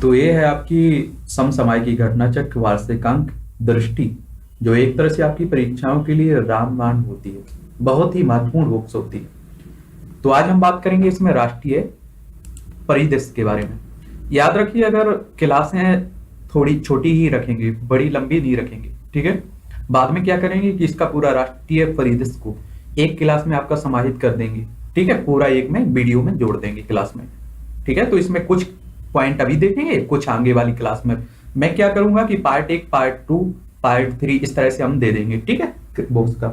तो ये है आपकी समसामयिक की घटना चक्र वार्षिकांक दृष्टि, जो एक तरह से आपकी परीक्षाओं के लिए रामबाण होती है, बहुत ही महत्वपूर्ण रूप से होती है। तो आज हम बात करेंगे इसमें राष्ट्रीय परिदृश्य के बारे में। याद रखिए, अगर क्लासें थोड़ी छोटी ही रखेंगे, बड़ी लंबी नहीं रखेंगे, ठीक है। बाद में क्या करेंगे कि इसका पूरा राष्ट्रीय परिदृश्य को एक क्लास में आपका समाहित कर देंगे, ठीक है, पूरा एक में वीडियो में जोड़ देंगे क्लास में, ठीक है। तो इसमें कुछ पॉइंट अभी देखेंगे, कुछ आगे वाली क्लास में मैं क्या करूंगा कि पार्ट 1, पार्ट 2, पार्ट 3 इस तरह से हम दे देंगे, ठीक है, बुक्स का।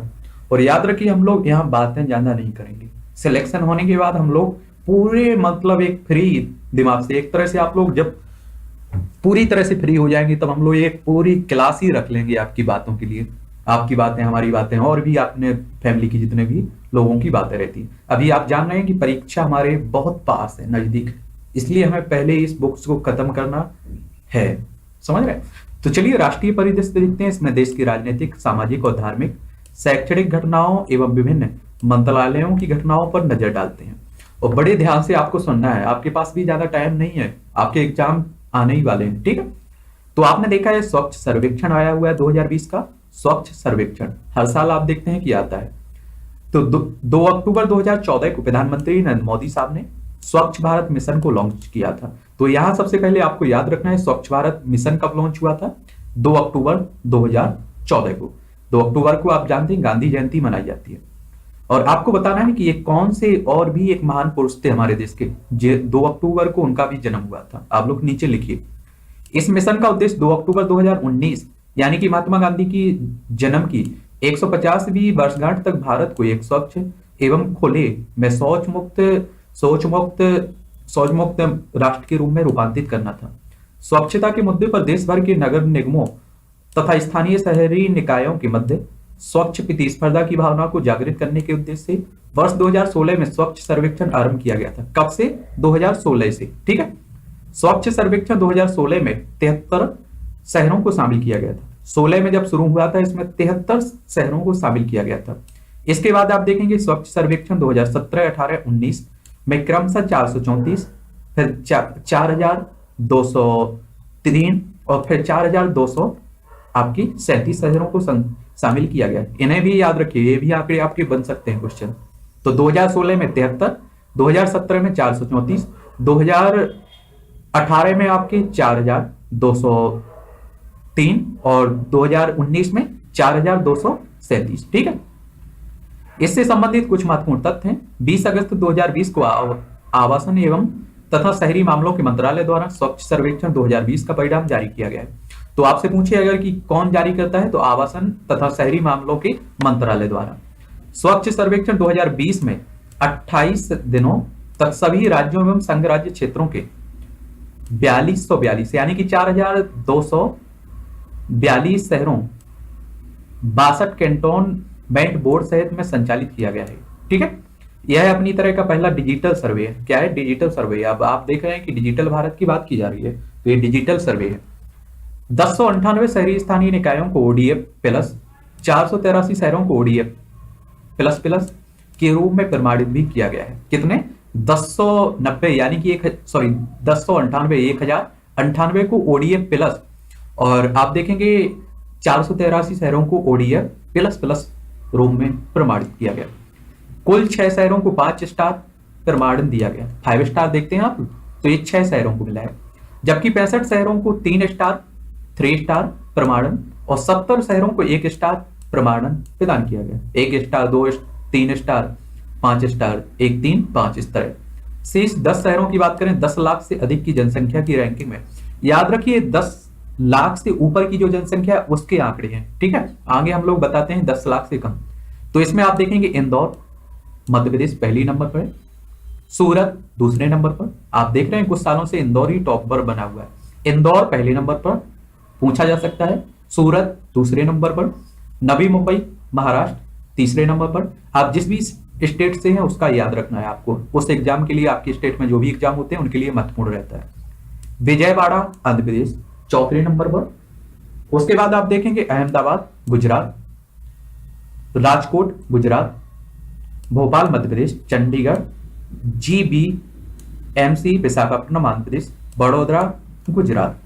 और याद रखिए, हम लोग यहाँ बातें ज्यादा नहीं करेंगे। सिलेक्शन होने के बाद हम लोग पूरे मतलब एक फ्री दिमाग से, एक तरह से आप लोग जब पूरी तरह से फ्री हो जाएंगे तब हम लोग एक पूरी क्लास ही रख लेंगे आपकी बातों के लिए। आपकी बातें, हमारी बातें, और भी अपने फैमिली की जितने भी लोगों की बातें रहती हैं। अभी आप जान रहे हैं कि परीक्षा हमारे बहुत पास है, नजदीक है, इसलिए हमें पहले इस बुक्स को खत्म करना है, समझ रहे हैं। तो चलिए राष्ट्रीय परिदृश्य देखते हैं। इसमें देश की राजनीतिक, सामाजिक और धार्मिक, शैक्षणिक घटनाओं एवं विभिन्न मंत्रालयों की घटनाओं पर नजर डालते हैं। और बड़े ध्यान से आपको सुनना है, आपके पास भी ज्यादा टाइम नहीं है, आपके एग्जाम आने ही वाले हैं, ठीक है। तो आपने देखा है स्वच्छ सर्वेक्षण आया हुआ है 2020 का। स्वच्छ सर्वेक्षण हर साल आप देखते हैं कि आता है। तो 2 अक्टूबर 2014 को प्रधानमंत्री नरेंद्र मोदी साहब ने स्वच्छ भारत मिशन को लॉन्च किया था। तो यहां सबसे पहले आपको याद रखना है, स्वच्छ भारत मिशन कब लॉन्च हुआ था? 2 अक्टूबर 2014 को। 2 अक्टूबर को आप जानते हैं गांधी जयंती मनाई जाती है। और आपको बताना है कि ये कौन से और भी एक महान पुरुष थे हमारे देश के, 2 अक्टूबर को उनका भी जन्म हुआ था। आप लोग नीचे लिखिए। इस मिशन का उद्देश्य 2 अक्टूबर 2019 यानी कि महात्मा गांधी की जन्म की 150वीं वर्षगांठ तक भारत को एक स्वच्छ एवं खुले में शौच मुक्त राष्ट्र के रूप में रूपांतरित करना था। स्वच्छता के मुद्दे पर देश भर के नगर निगमों तथा स्थानीय शहरी निकायों के मध्य स्वच्छ प्रतिस्पर्धा की भावना को जागृत करने के उद्देश्य से वर्ष 2016 में स्वच्छ सर्वेक्षण आरंभ किया गया था। कब से? 2016 से, ठीक है। स्वच्छ सर्वेक्षण 2016 में 73 शहरों को शामिल किया गया था। 16 में जब शुरू हुआ था, इसमें 73 शहरों को शामिल किया गया था। इसके बाद आप देखेंगे स्वच्छ सर्वेक्षण 2017, 18, 19 में क्रमशः 434, फिर 4203 और फिर 4200 आपकी 37 शहरों को शामिल किया गया। इन्हें भी याद रखिए, ये भी आंकड़े आपके बन सकते हैं क्वेश्चन। तो 2016 में 73, 2017 में 434, 2018 में आपके 4203 और 2019 में 4237, ठीक है। इससे संबंधित कुछ महत्वपूर्ण तथ्य हैं। 20 अगस्त 2020 को आवासन एवं तथा शहरी मामलों के मंत्रालय द्वारा स्वच्छ सर्वेक्षण 2020 का परिणाम जारी किया गया है। तो आपसे पूछे अगर कि कौन जारी करता है, तो आवासन तथा शहरी मामलों के मंत्रालय द्वारा। स्वच्छ सर्वेक्षण 2020 में 28 दिनों तक सभी राज्यों एवं संघ राज्य क्षेत्रों के 4242 यानी कि 4242 शहरों, 62 कैंटोनमेंट बोर्ड सहित में संचालित किया गया है, ठीक है। यह अपनी तरह का पहला डिजिटल सर्वे है। क्या है? Digital survey. अब आप देख रहे हैं कि डिजिटल भारत की बात की जा रही है, तो ये डिजिटल सर्वे है। 1098 शहरी स्थानीय निकायों को ओडीएफ प्लस, 483 शहरों को ओडीएफ प्लस प्लस के रूप में प्रमाणित भी किया गया है। कितने? 1090 यानी कि 1098 को ओडीएफ प्लस, और आप देखेंगे 483 शहरों को ओडीएफ प्लस प्लस रूप में प्रमाणित किया गया। कुल 6 शहरों को 5 स्टार प्रमाणन दिया गया। 5 स्टार देखते हैं आप, तो ये 6 शहरों को मिला है। जबकि 65 शहरों को 3 स्टार, 3 स्टार प्रमाणन, और 70 शहरों को 1 स्टार प्रमाणन प्रदान किया गया। 1 स्टार, 2 3 स्टार, 5 स्टार, 1 3 5 इस तरह। शेष 10 शहरों की बात करें, 10 लाख से अधिक की जनसंख्या की रैंकिंग में, याद रखिए 10 लाख से ऊपर की जो जनसंख्या है उसके आंकड़े हैं, ठीक है। आगे हम लोग बताते हैं 10 लाख से कम। तो इसमें आप देखेंगे इंदौर मध्य प्रदेश पहली नंबर पर है, सूरत दूसरे नंबर पर। आप देख रहे हैं कुछ सालों से इंदौर ही टॉप पर बना हुआ है। इंदौर पहले नंबर पर पूछा जा सकता है, सूरत दूसरे नंबर पर, नवी मुंबई महाराष्ट्र तीसरे नंबर पर। आप जिस भी स्टेट से हैं उसका याद रखना है आपको, उस एग्जाम के लिए, आपके स्टेट में जो भी एग्जाम होते हैं उनके लिए महत्वपूर्ण रहता है। विजयवाड़ा आंध्र प्रदेश चौथे नंबर पर। उसके बाद आप देखेंगे अहमदाबाद गुजरात, राजकोट गुजरात, भोपाल मध्य प्रदेश, चंडीगढ़, जीबीएमसी विशाखापट्टनम आंध्र प्रदेश, बड़ोदरा गुजरात।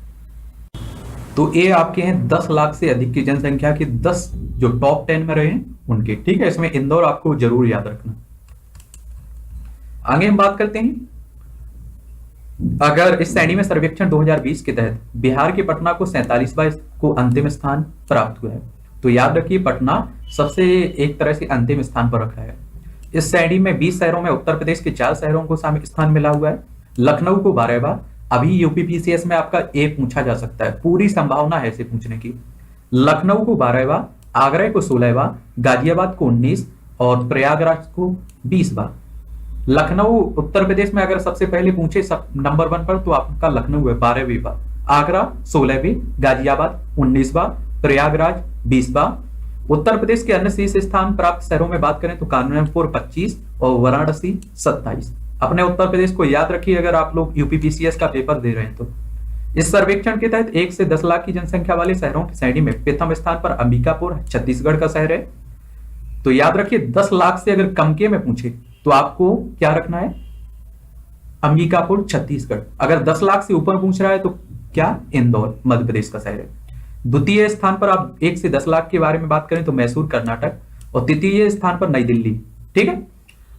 तो ये आपके हैं 10 लाख से अधिक की जनसंख्या के 10 जो टॉप 10 में रहे हैं उनके। ठीक है, इसमें इंदौर आपको जरूर याद रखना। आगे हम बात करते हैं, अगर इस श्रेणी में सर्वेक्षण 2020 के तहत बिहार के पटना को 47वां को अंतिम स्थान प्राप्त हुआ है, तो याद रखिए पटना सबसे एक तरह से अंतिम स्थान पर रखा है। इस श्रेणी में 20 शहरों में उत्तर प्रदेश के 4 शहरों को सामयिक स्थान मिला हुआ है। लखनऊ को 12वां, अभी यूपीपीसीएस में आपका ए पूछा जा सकता है, पूरी संभावना है इसे पूछने की। लखनऊ को 12वां, आगरा को 16वां, गाजियाबाद को 19 और प्रयागराज को 20वां। लखनऊ उत्तर प्रदेश में अगर सबसे पहले पूछे सब नंबर 1 पर तो आपका लखनऊ है 12वीं बार, आगरा 16वीं, गाजियाबाद 19वां, प्रयागराज 20वां। उत्तर प्रदेश के अन्य शीर्ष स्थान प्राप्त शहरों में बात करें तो कानपुर 25 और वाराणसी 27। अपने उत्तर प्रदेश को याद रखिए अगर आप लोग यूपीपीसीएस का पेपर दे रहे हैं तो। इस सर्वेक्षण के तहत 1 से 10 लाख की जनसंख्या वाले शहरों की श्रेणी में प्रथम स्थान पर अंबिकापुर छत्तीसगढ़ का शहर है। तो याद रखिए 10 लाख से अगर कम के में पूछे तो आपको क्या रखना है, अंबिकापुर छत्तीसगढ़। अगर 10 लाख से ऊपर पूछ रहा है तो क्या, इंदौर मध्य प्रदेश का शहर है। द्वितीय स्थान पर आप 1 से 10 लाख के बारे में बात करें तो मैसूर कर्नाटक, और तृतीय स्थान पर नई दिल्ली। ठीक है,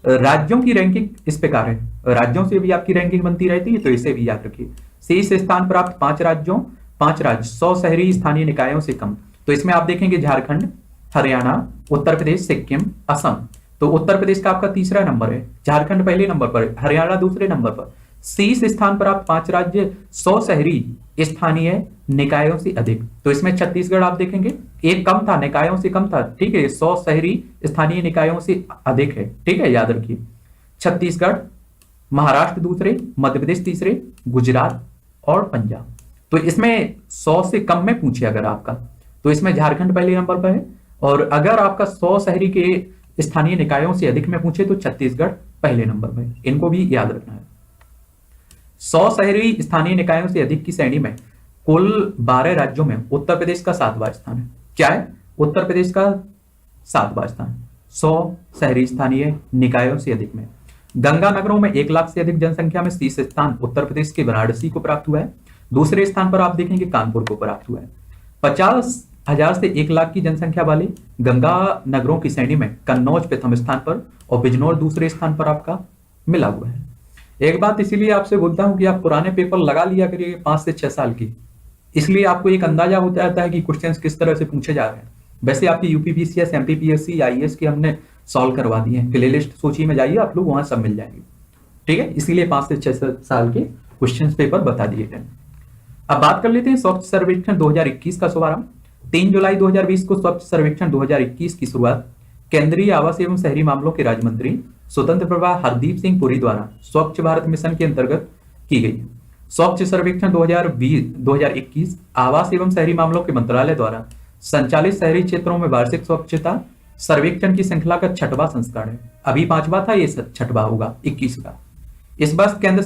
राज्यों की रैंकिंग इस प्रकार है, राज्यों से भी आपकी रैंकिंग बनती रहती है तो इसे भी याद रखिए। शीर्ष स्थान प्राप्त 5 राज्य 100 शहरी स्थानीय निकायों से कम, तो इसमें आप देखेंगे झारखंड, हरियाणा, उत्तर प्रदेश, सिक्किम, असम। तो उत्तर प्रदेश का आपका तीसरा नंबर है, झारखंड पहले नंबर पर, हरियाणा दूसरे नंबर पर। शीर्ष स्थान पर आप 5 राज्य 100 शहरी स्थानीय निकायों से अधिक, तो इसमें छत्तीसगढ़ आप देखेंगे एक कम था, निकायों से कम था। ठीक है, 100 शहरी स्थानीय निकायों से अधिक है। ठीक है, याद रखिए छत्तीसगढ़, महाराष्ट्र दूसरे, मध्य प्रदेश तीसरे, गुजरात और पंजाब। तो इसमें 100 से कम में पूछे अगर आपका तो इसमें झारखंड पहले नंबर पर है, और अगर आपका 100 शहरी के स्थानीय निकायों से अधिक में पूछे तो छत्तीसगढ़ पहले नंबर पर है। इनको भी याद रखना है। 100 शहरी स्थानीय निकायों से अधिक की श्रेणी में कुल 12 राज्यों में उत्तर प्रदेश का 7वां स्थान है। क्या है, उत्तर प्रदेश का 7वां स्थान 100 शहरी स्थानीय निकायों से अधिक में। गंगा नगरों में 1 लाख से अधिक जनसंख्या में शीर्ष स्थान उत्तर प्रदेश के वाराणसी को प्राप्त हुआ है। दूसरे स्थान पर आप देखेंगे कानपुर को प्राप्त हुआ है। 50,000 से 1 लाख की जनसंख्या वाले गंगा नगरों की श्रेणी में कन्नौज प्रथम स्थान पर और बिजनौर दूसरे स्थान पर आपका मिला हुआ है। एक बात इसीलिए आपसे बोलता हूं कि आप पुराने पेपर लगा लिया करिए 5 से 6 साल की, इसलिए आपको एक अंदाजा होता रहता है कि क्वेश्चंस किस तरह से पूछे जा रहे हैं। वैसे आपकी यूपीपीसीएस, एमपीपीएससी, आईएएस की हमने सॉल्व करवा दिए हैं, प्ले लिस्ट सूची में जाइए आप लोग, वहां सब मिल जाएंगे। ठीक है, इसीलिए 5 से 6 साल के क्वेश्चन पेपर बता दिए गए। अब बात कर लेते हैं स्वच्छ सर्वेक्षण 2021 का शुभारंभ। 3 जुलाई 2020 को स्वच्छ सर्वेक्षण 2021 की शुरुआत केंद्रीय आवास एवं शहरी मामलों के राज्य मंत्री स्वतंत्र प्रभार हरदीप सिंह पुरी द्वारा स्वच्छ भारत मिशन के अंतर्गत की गई। स्वच्छ सर्वेक्षण 2021 आवास एवं शहरी मामलों के मंत्रालय द्वारा संचालित शहरी क्षेत्रों में वार्षिक स्वच्छता सर्वेक्षण की श्रृंखला का 6वां संस्करण है। अभी 5वां था, ये 6वां होगा 21 का। इस वर्ष केंद्र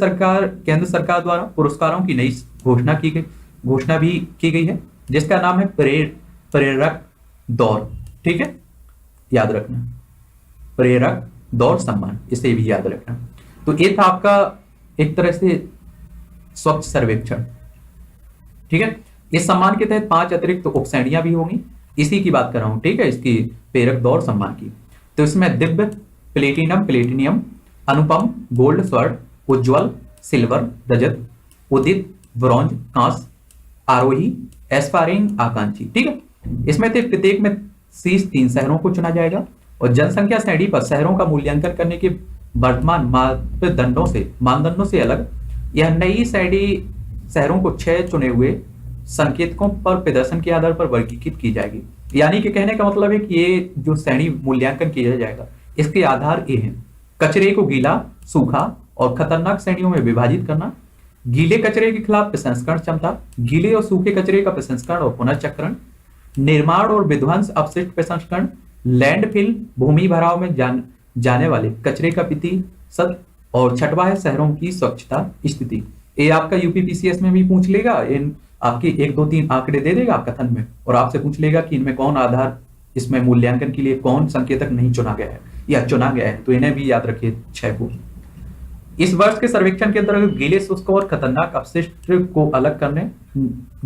सरकार द्वारा पुरस्कारों की नई घोषणा भी की गई है, जिसका नाम है प्रेरक दौड़। ठीक है, याद रखना, प्रेरक दौड़ सम्मान, इसे भी याद रखना। तो ये था आपका एक तरह से स्वच्छ सर्वेक्षण। ठीक है, इस सम्मान के तहत 5 अतिरिक्त उपश्रेणियां भी होंगी, इसी की बात कर रहा हूं। ठीक है, इसकी प्रेरक दौड़ सम्मान की। तो इसमें दिव्य, प्लेटिनियम, अनुपम, गोल्ड, स्वर्ण, उज्ज्वल, सिल्वर, रजत, उदित, ब्रॉन्ज, कांस्य, आरोही, एस्पायरिंग, आकांक्षी। ठीक है, इसमें से प्रत्येक में शीर्ष 3 शहरों को चुना जाएगा और जनसंख्या श्रेणी पर शहरों का मूल्यांकन करने के वर्तमान मानदंडों से अलग यह नई श्रेणी शहरों को 6 चुने हुए संकेतकों पर प्रदर्शन के आधार पर वर्गीकृत की जाएगी। यानी कि कहने का मतलब है कि ये जो श्रेणी मूल्यांकन किया जाएगा इसके आधार ये हैं: कचरे को गीला, सूखा और खतरनाक श्रेणियों में विभाजित करना, गीले कचरे के खिलाफ प्रसंस्करण क्षमता, गीले और सूखे कचरे का प्रसंस्करण और पुनर्चक्रण, निर्माण और विध्वंस अपशिष्ट प्रसंस्करण, लैंडफिल भूमि भराव में जाने वाले कचरे का प्रतिशत, और 6वां है शहरों की स्वच्छता स्थिति। ये आपका यूपीपीसीएस में भी पूछ लेगा, इन आपके 1, 2, 3 आंकड़े दे देगा कथन में, और आपसे पूछ लेगा कि इनमें कौन आधार, इसमें मूल्यांकन के लिए कौन संकेतक नहीं चुना गया है या चुना गया है, तो इन्हें भी याद रखिए 6 को। इस वर्ष के सर्वेक्षण के अंतर्गत गीले, शुष्क और खतरनाक अपशिष्ट को अलग करने,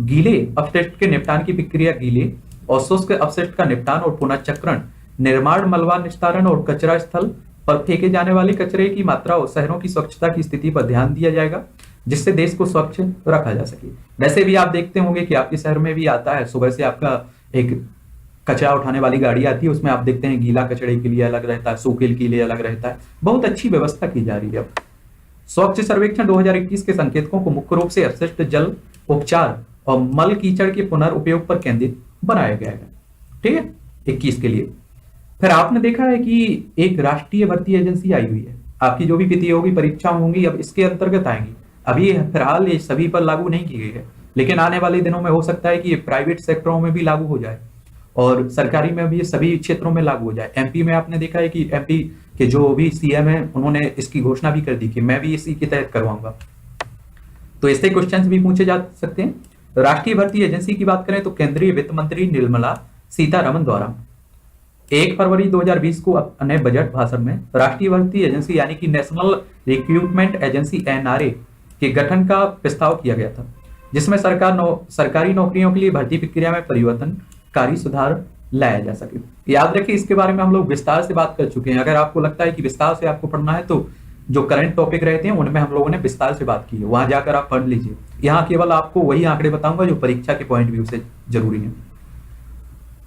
गीले अपशिष्ट के निपटान की प्रक्रिया, गीले और शुष्क अपशिष्ट का निपटान और पुनर्चक्रण, निर्माण, मलबा निस्तारण और कचरा स्थल पर फेंके जाने वाले कचरे की मात्रा और शहरों की स्वच्छता की स्थिति पर ध्यान दिया जाएगा, जिससे देश को स्वच्छ रखा जा सके। वैसे भी आप देखते होंगे कि आपके शहर में भी आता है, सुबह से आपका एक कचरा उठाने वाली गाड़ी आती है, उसमें आप देखते हैं गीला कचरे के लिए अलग रहता है, सूखे के लिए अलग रहता है। बहुत अच्छी व्यवस्था की जा रही है। स्वच्छ सर्वेक्षण 2021 के संकेतकों को मुख्य रूप से अपशिष्ट जल उपचार और मल कीचड़ के पुनर्उपयोग पर केंद्रित बनाया गया है। ठीक है, 21 के लिए। फिर आपने देखा है कि एक राष्ट्रीय भर्ती एजेंसी आई हुई है। आपकी जो भी प्रतियोगी परीक्षाएं होंगी अब इसके अंतर्गत आएंगी। अभी फिलहाल ये सभी पर लागू नहीं की गई है, लेकिन आने वाले दिनों में हो सकता है कि ये प्राइवेट सेक्टरों में भी लागू हो जाए और सरकारी में भी सभी क्षेत्रों में लागू हो जाए। एमपी में आपने देखा है कि एमपी के जो भी सीएम है उन्होंने इसकी घोषणा भी कर दी कि मैं भी इसी के तहत करवाऊंगा। तो इससे क्वेश्चंस भी पूछे जा सकते हैं। राष्ट्रीय भर्ती एजेंसी की बात करें तो केंद्रीय वित्त मंत्री निर्मला सीतारमन द्वारा 1 फरवरी 2020 को अपने बजट भाषण में राष्ट्रीय भर्ती एजेंसी यानी कि नेशनल रिक्रूटमेंट एजेंसी एनआरए के गठन का प्रस्ताव किया गया था, जिसमें सरकारी नौकरियों के लिए भर्ती प्रक्रिया में परिवर्तनकारी सुधार लाया जा सके। याद रखिए, इसके बारे में हम लोग विस्तार से बात कर चुके हैं। अगर आपको लगता है कि विस्तार से आपको पढ़ना है तो जो करंट टॉपिक रहते हैं उनमें हम लोगों ने विस्तार से बात की है, वहां जाकर आप पढ़ लीजिए। यहाँ केवल आपको वही आंकड़े बताऊंगा जो परीक्षा के पॉइंट व्यू से जरूरी है।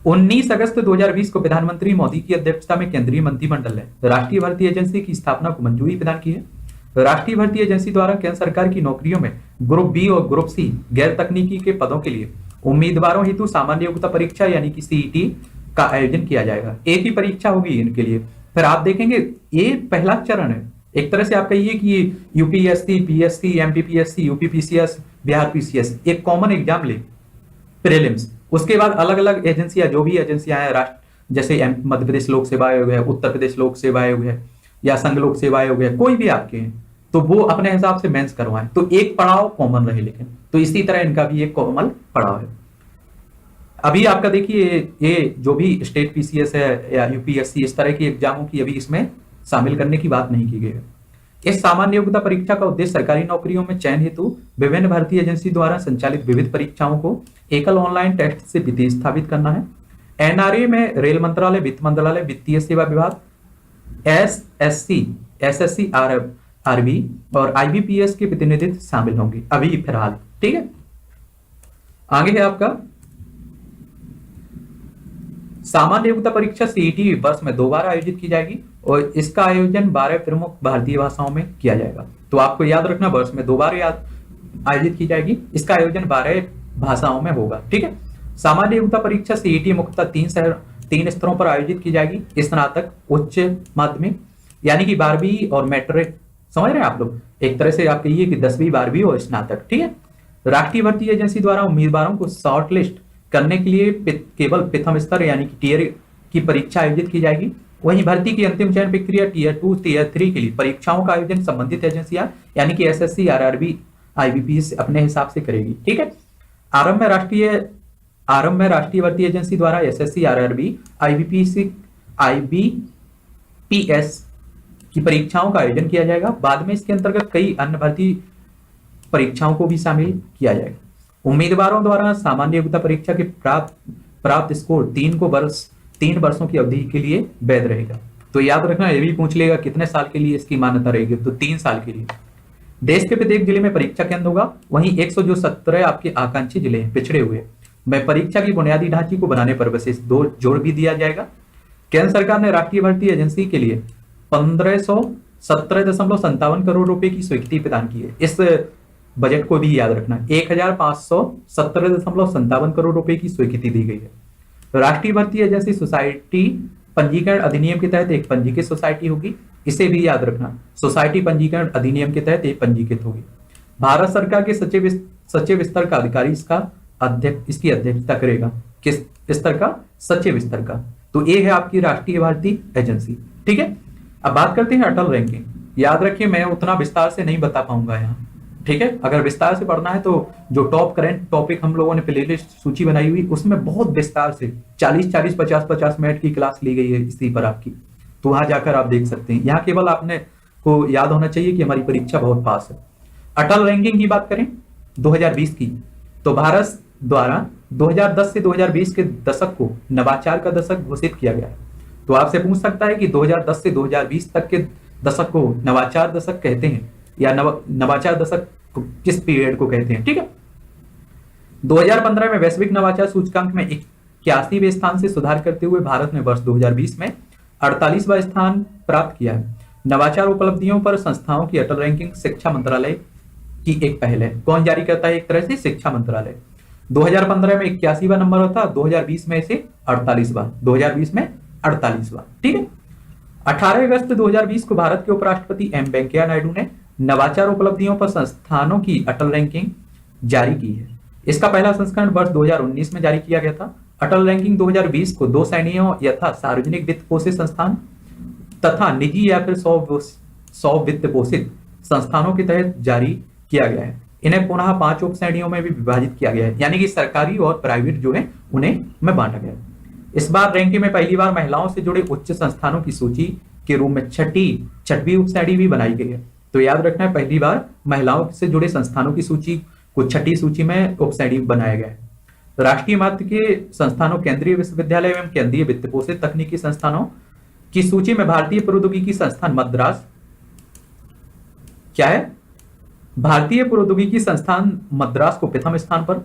19 अगस्त 2020 को प्रधानमंत्री मोदी की अध्यक्षता में केंद्रीय मंत्रिमंडल ने राष्ट्रीय भर्ती एजेंसी की स्थापना को मंजूरी प्रदान की है। राष्ट्रीय भर्ती एजेंसी द्वारा केंद्र सरकार की नौकरियों में ग्रुप बी और ग्रुप सी गैर तकनीकी के पदों के लिए उम्मीदवारों हेतु सामान्य योग्यता परीक्षा यानी कि सीईटी का आयोजन किया जाएगा। एक ही परीक्षा होगी इनके लिए। फिर आप देखेंगे ये पहला चरण है, एक तरह से आप कहिए कि UPSC, PSC, MPPSC, UPPCS, Bihar PCS एक कॉमन एग्जाम ले प्रीलिम्स। उसके बाद अलग अलग एजेंसियां, जो भी एजेंसियां हैं राष्ट्र, जैसे मध्य प्रदेश लोक सेवा आयोग है, उत्तर प्रदेश लोक सेवा आयोग है या संघ लोक सेवा आयोग है, कोई भी आपके हैं तो वो अपने हिसाब से मेंस करवाएं, तो एक पड़ाव कॉमन रहे। लेकिन तो इसी तरह इनका भी एक कॉमन पड़ाव है। अभी आपका देखिए ये जो भी स्टेट पीसीएस है या यूपीएससी, इस तरह की एग्जामों की अभी इसमें शामिल करने की बात नहीं की गई है। इस सामान्य योग्यता परीक्षा का उद्देश्य सरकारी नौकरियों में चयन हेतु विभिन्न भर्ती एजेंसी द्वारा संचालित विविध परीक्षाओं को एकल ऑनलाइन टेस्ट से प्रतिस्थापित करना है। एनआरए में रेल मंत्रालय, वित्त मंत्रालय, वित्तीय सेवा विभाग, एसएससी, एसएससी, आरबी और आईबीपीएस के प्रतिनिधित्व शामिल होंगे अभी फिलहाल। ठीक है, आगे है आपका सामान्य योग्यता परीक्षा सीईटी वर्ष में 2 बार आयोजित की जाएगी और इसका आयोजन 12 प्रमुख भारतीय भाषाओं में किया जाएगा। तो आपको याद रखना, वर्ष में 2 बार आयोजित की जाएगी, इसका आयोजन 12 भाषाओं में होगा। ठीक है, सामान्य योग्यता परीक्षा सीईटी मुख्यतः 3 स्तरों पर आयोजित की जाएगी, स्नातक, उच्च माध्यमिक यानी कि 12वीं और मैट्रिक। समझ रहे हैं आप लोग, एक तरह से आप कहिए कि 10वीं, 12वीं और स्नातक। ठीक है, राष्ट्रीय भर्ती एजेंसी द्वारा उम्मीदवारों को शॉर्टलिस्ट करने के लिए केवल प्रथम स्तर यानी कि टीयर की परीक्षा आयोजित की जाएगी। वहीं भर्ती की अंतिम चयन प्रक्रिया टीयर 2, टीयर 3 के लिए परीक्षाओं का आयोजन संबंधित एजेंसियां यानी कि एसएससी, आरआरबी, आईबीपीएस अपने हिसाब से करेगी। ठीक है, आरंभ में राष्ट्रीय भर्ती एजेंसी द्वारा एसएससी, आरआरबी, आईबीपीएस की परीक्षाओं का आयोजन किया जाएगा। बाद में इसके अंतर्गत कई अन्य भर्ती परीक्षाओं को भी शामिल किया जाएगा। उम्मीदवारों द्वारा सामान्य योग्यता परीक्षा के प्राप्त स्कोर 3 वर्षों की अवधि के लिए वैध रहेगा। तो याद रखना, ये भी पूछ लेगा कितने साल के लिए इसकी मान्यता रहेगी, तो 3 साल के लिए। देश के प्रत्येक जिले में परीक्षा केंद्र होगा। वहीं 117 आपके आकांक्षी जिले पिछड़े हुए में परीक्षा की बुनियादी ढांचे को बनाने पर विशेष जोर भी दिया जाएगा। केंद्र सरकार ने राष्ट्रीय भर्ती एजेंसी के लिए 1517.57 करोड़ रुपए की स्वीकृति प्रदान की है। इस बजट को भी याद रखना, 1517.57 करोड़ रुपए की स्वीकृति दी गई है। राष्ट्रीय भर्ती एजेंसी सोसाइटी पंजीकरण अधिनियम के तहत एक पंजीकृत सोसाइटी होगी, इसे भी याद रखना, सोसाइटी पंजीकरण अधिनियम के तहत एक पंजीकृत होगी। भारत सरकार के सचिव स्तर का अधिकारी इसकी अध्यक्षता करेगा। किस स्तर का? सचिव स्तर का। तो ये है आपकी राष्ट्रीय भर्ती एजेंसी। ठीक है, अब बात करते हैं अटल रैंकिंग। याद रखिए, मैं उतना विस्तार से नहीं बता पाऊंगा यहाँ। ठीक है, अगर विस्तार से पढ़ना है तो जो टॉप करंट टॉपिक हम लोगों ने प्लेलिस्ट सूची बनाई हुई उसमें बहुत विस्तार से 40 50 मिनट की क्लास ली गई है इसी पर आपकी, तो वहां जाकर आप देख सकते हैं। यहाँ केवल आपने को याद होना चाहिए कि हमारी परीक्षा बहुत पास है। अटल रैंकिंग की बात करें 2020 की, तो भारत द्वारा 2010 से 2020 के दशक को नवाचार का दशक घोषित किया गया है। तो आपसे पूछ सकता है कि 2010 से 2020 तक के दशक को नवाचार दशक कहते हैं या नवाचार दशक किस पीरियड को कहते हैं, ठीक है। 2015 में वैश्विक नवाचार सूचकांक में 81वें स्थान से सुधार करते हुए भारत ने वर्ष 2020 में 48वां स्थान प्राप्त किया है। नवाचार उपलब्धियों पर संस्थाओं की अटल रैंकिंग शिक्षा मंत्रालय की एक पहल है। कौन जारी करता है? एक तरह से शिक्षा मंत्रालय। 2015 में 81वां नंबर होता, 2020 में इसे 48वां, 2020 में 48वां, ठीक है। 18 अगस्त 2020 को भारत के उपराष्ट्रपति एम वेंकैया नायडू ने नवाचार उपलब्धियों पर संस्थानों की अटल रैंकिंग जारी की है। इसका पहला संस्करण वर्ष 2019 में जारी किया गया था। अटल रैंकिंग 2020 को 2 श्रेणियों यथा सार्वजनिक वित्त पोषित संस्थान तथा निजी या फिर सौ वित्त पोषित संस्थानों के तहत जारी किया गया है। इन्हें पुनः 5 उप श्रेणियों में भी विभाजित किया गया है, यानी कि सरकारी और प्राइवेट जो है उन्हें में बांटा गया है। इस बार रैंकिंग में पहली बार महिलाओं से जुड़े उच्च संस्थानों की सूची के रूप में छठवीं उप श्रेणी भी बनाई गई है। तो याद रखना है, पहली बार महिलाओं से जुड़े संस्थानों की सूची को छठी सूची में उप श्रेणी बनाया गया है। राष्ट्रीय महत्व के संस्थानों, केंद्रीय विश्वविद्यालय एवं केंद्रीय वित्त पोषित तकनीकी संस्थानों की सूची में भारतीय प्रौद्योगिकी संस्थान मद्रास क्या है? भारतीय प्रौद्योगिकी संस्थान मद्रास को प्रथम स्थान पर,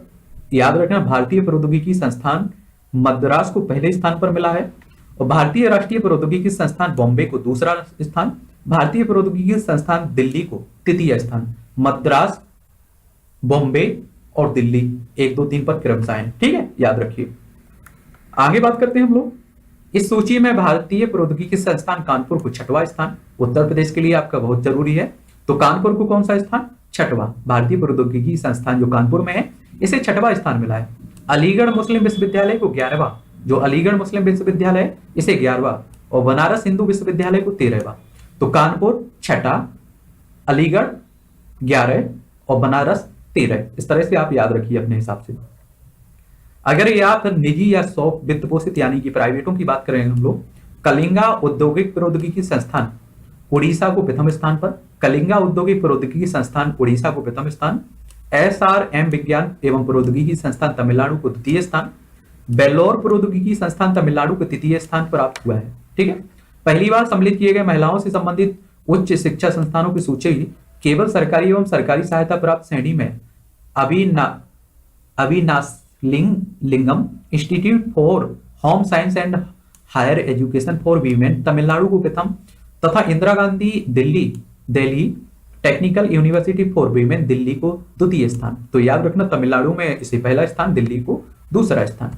याद रखना, भारतीय प्रौद्योगिकी संस्थान मद्रास को पहले स्थान पर मिला है और भारतीय राष्ट्रीय प्रौद्योगिकी संस्थान बॉम्बे को दूसरा स्थान, भारतीय प्रौद्योगिकी संस्थान दिल्ली को तृतीय स्थान। मद्रास, बॉम्बे और दिल्ली 1 2 3 पर क्रमशः है, ठीक है, याद रखिए। आगे बात करते हैं हम लोग। इस सूची में भारतीय प्रौद्योगिकी संस्थान कानपुर को 6वां स्थान, उत्तर प्रदेश के लिए आपका बहुत जरूरी है। तो कानपुर को कौन सा स्थान? 6वां। भारतीय प्रौद्योगिकी संस्थान जो कानपुर में है इसे 6वां स्थान मिला है। अलीगढ़ मुस्लिम विश्वविद्यालय को 11वां, जो अलीगढ़ मुस्लिम विश्वविद्यालय है इसे 11वां और बनारस हिंदू विश्वविद्यालय को 13वां। तो कानपुर 6, अलीगढ़ 11 और बनारस 13। इस तरह से आप याद रखिए अपने हिसाब से। अगर ये आप निजी या सौ वित्त पोषित यानी कि प्राइवेटों की बात करें हम लोग, कलिंगा औद्योगिक प्रौद्योगिकी संस्थान उड़ीसा को प्रथम स्थान पर, कलिंगा औद्योगिक प्रौद्योगिकी संस्थान उड़ीसा को प्रथम स्थान, SRM विज्ञान एवं प्रौद्योगिकी संस्थान तमिलनाडु को द्वितीय स्थान, बेल्लोर प्रौद्योगिकी संस्थान तमिलनाडु को तृतीय स्थान प्राप्त हुआ है, ठीक है। पहली बार सम्मिलित किए गए महिलाओं से संबंधित उच्च शिक्षा संस्थानों की सूची केवल सरकारी एवं सरकारी सहायता प्राप्त श्रेणी में Avinashilingam institute for home science and higher education for women Tamil Nadu को प्रथम तथा Indira Gandhi Delhi technical university for women Delhi को द्वितीय स्थान। तो याद रखना, तमिलनाडु में इसे पहला स्थान, दिल्ली को दूसरा स्थान।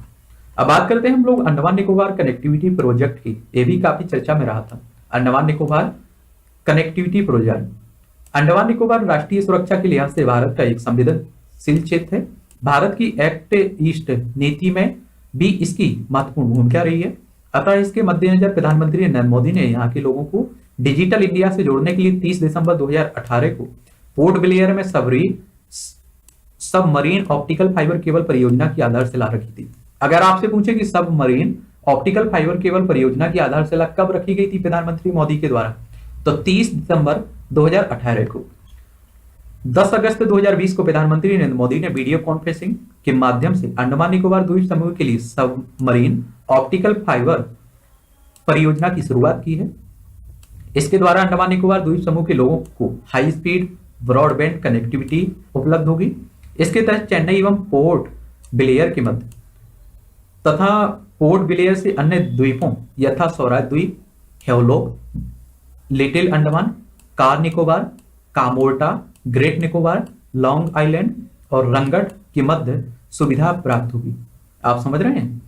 अब बात करते हैं हम लोग अंडमान निकोबार कनेक्टिविटी प्रोजेक्ट की। ये भी काफी चर्चा में रहा था, अंडमान निकोबार कनेक्टिविटी प्रोजेक्ट। अंडमान निकोबार राष्ट्रीय सुरक्षा के लिहाज से भारत का एक संवेदनशील क्षेत्र है। भारत की एक्ट ईस्ट नीति में भी इसकी महत्वपूर्ण भूमिका रही है। अतः इसके मद्देनजर प्रधानमंत्री नरेंद्र मोदी ने यहाँ के लोगों को डिजिटल इंडिया से जोड़ने के लिए 30 दिसंबर 2018 को पोर्ट ब्लेयर में सबमरीन ऑप्टिकल फाइबर केबल परियोजना की आधारशिला रखी थी। अगर आपसे पूछे कि सबमरीन ऑप्टिकल फाइबर केबल परियोजना की आधारशिला कब रखी गई थी प्रधानमंत्री मोदी के द्वारा, तो 30 दिसंबर 2018 को। 10 अगस्त 2020 को प्रधानमंत्री नरेंद्र मोदी ने वीडियो कॉन्फ्रेंसिंग के माध्यम से अंडमान निकोबार द्वीप समूह के लिए सबमरीन ऑप्टिकल फाइबर परियोजना की शुरुआत की है। इसके द्वारा अंडमान निकोबार द्वीप समूह के लोगों को हाई स्पीड ब्रॉडबैंड कनेक्टिविटी उपलब्ध होगी। इसके तहत चेन्नई एवं पोर्ट ब्लेयर के मध्य तथा पोर्ट ब्लेयर से अन्य द्वीपों यथा स्वराज द्वीप, Havelock, little Andaman, car Nicobar, Kamorta, great Nicobar, long island और रंगट के मध्य सुविधा प्राप्त होगी। आप समझ रहे हैं?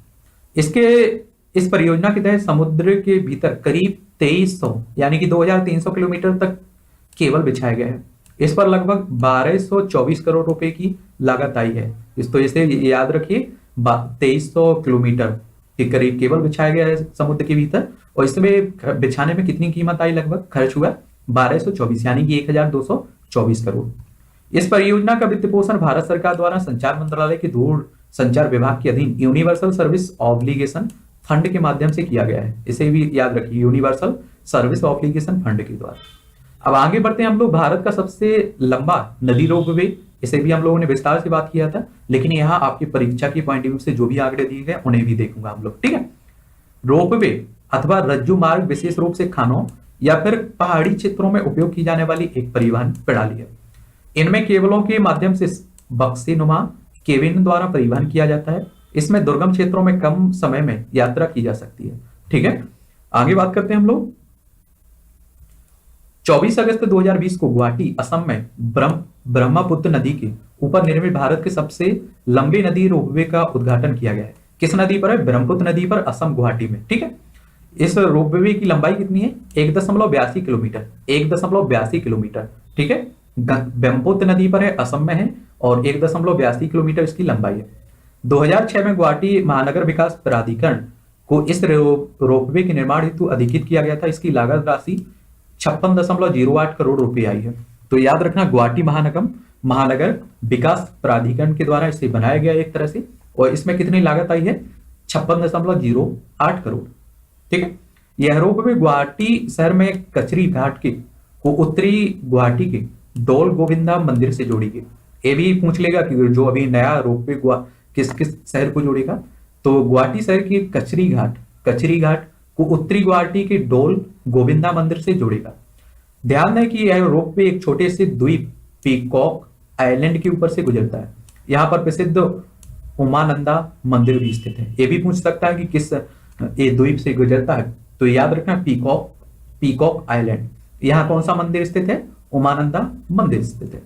इस परियोजना के तहत समुद्र के भीतर करीब 2300 यानी कि 2300 किलोमीटर तक केबल बिछाया गया है। इस पर लगभग 1224 करोड़ रुपए की लागत आई है। इस तो इसे याद रखिए, 2300 किलोमीटर के करीब केबल बिछाया गया है समुद्र के भीतर, और इसमें बिछाने में कितनी कीमत आई, लगभग खर्च हुआ 1224 यानी कि 1224 करोड़। इस परियोजना का वित्त पोषण भारत सरकार द्वारा संचार मंत्रालय के दूर संचार विभाग के अधीन यूनिवर्सल सर्विस ऑब्लिगेशन फंड के माध्यम से किया गया है। इसे भी याद रखिए, यूनिवर्सल सर्विस ऑब्लिगेशन फंड के द्वारा। अब आगे बढ़ते हैं हम लोग। भारत का सबसे लंबा नदी रोपवे, इसे भी हम लोगों ने विस्तार से बात किया था, लेकिन यहाँ आपकी परीक्षा की पॉइंट ऑफ व्यू से जो भी आंकड़े दिए गए उन्हें भी देखूंगा हम लोग, ठीक है। रोपवे अथवा रज्जू मार्ग विशेष रूप से खानों या फिर पहाड़ी क्षेत्रों में उपयोग की जाने वाली एक परिवहन प्रणाली है। इनमें केबलों के माध्यम से बक्से नुमा केबिन द्वारा परिवहन किया जाता है। इसमें दुर्गम क्षेत्रों में कम समय में यात्रा की जा सकती है, ठीक है। आगे बात करते हैं हम लोग। 24 अगस्त 2020 को गुवाहाटी असम में ब्रह्मपुत्र नदी के ऊपर निर्मित भारत के सबसे लंबे नदी रोपवे का उद्घाटन किया गया है। किस नदी पर है? ब्रह्मपुत्र नदी पर, असम गुवाहाटी में, ठीक है। इस रोपवे की लंबाई कितनी है? 1.82 किलोमीटर, 1.82 किलोमीटर, ठीक है। ब्रह्मपुत्र नदी पर है, असम में है, और 1.82 किलोमीटर इसकी लंबाई है। 2006 में गुवाहाटी महानगर विकास प्राधिकरण को इस रोपवे के निर्माण हेतु अधिकृत किया गया था। इसकी लागत राशि 56.08 करोड़ रुपए आई है। तो याद रखना, गुवाहाटी महानगर विकास प्राधिकरण के द्वारा इसे बनाया गया एक तरह से, और इसमें कितनी लागत आई है? 56.08 करोड़, ठीक है। यह रोपवे गुवाहाटी शहर में कचरी घाट के को उत्तरी गुवाहाटी के डोल गोविंदा मंदिर से जोड़ेगी। ये भी पूछ लेगा कि जो अभी नया रोपवे किस किस शहर को जोड़ेगा, तो गुवाहाटी शहर की कचरी घाट को उत्तरी गुवाहाटी के डोल गोविंदा मंदिर से जोड़ेगा। ध्यान दें कि यह रोपवे एक छोटे से द्वीप पीकॉक आइलैंड के ऊपर से गुजरता है। यहाँ पर प्रसिद्ध उमानंदा मंदिर भी स्थित है। ये भी पूछ सकता है कि किस ये द्वीप से गुजरता है, तो याद रखना पीकॉक आइलैंड। यहाँ कौन सा मंदिर स्थित है? उमानंदा मंदिर स्थित है।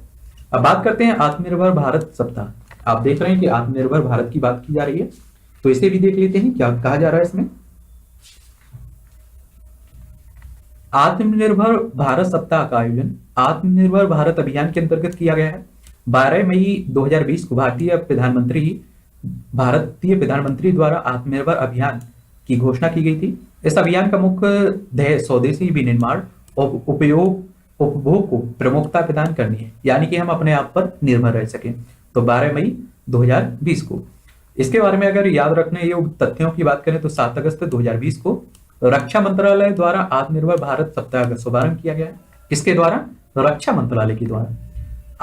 अब बात करते हैं आत्मनिर्भर भारत सप्ताह। आप देख रहे हैं कि आत्मनिर्भर भारत की बात की जा रही है, तो इसे भी देख लेते हैं क्या कहा जा रहा है इसमें। आत्मनिर्भर भारत सप्ताह का आयोजन आत्मनिर्भर भारत अभियान के अंतर्गत किया गया है। 12 मई 2020 को भारतीय प्रधानमंत्री द्वारा आत्मनिर्भर अभियान की घोषणा की गई थी। इस अभियान का मुख्य ध्येय स्वदेशी विनिर्माण और उपभोग को प्रमुखता प्रदान करनी है, यानी कि हम अपने आप पर निर्भर रह सकें। तो 12 मई 2020 को इसके बारे में अगर याद रखने योग्य तथ्यों की बात करें तो 7 अगस्त 2020 को रक्षा मंत्रालय द्वारा आत्मनिर्भर भारत सप्ताह का शुभारंभ किया गया है। किसके द्वारा? रक्षा मंत्रालय के द्वारा।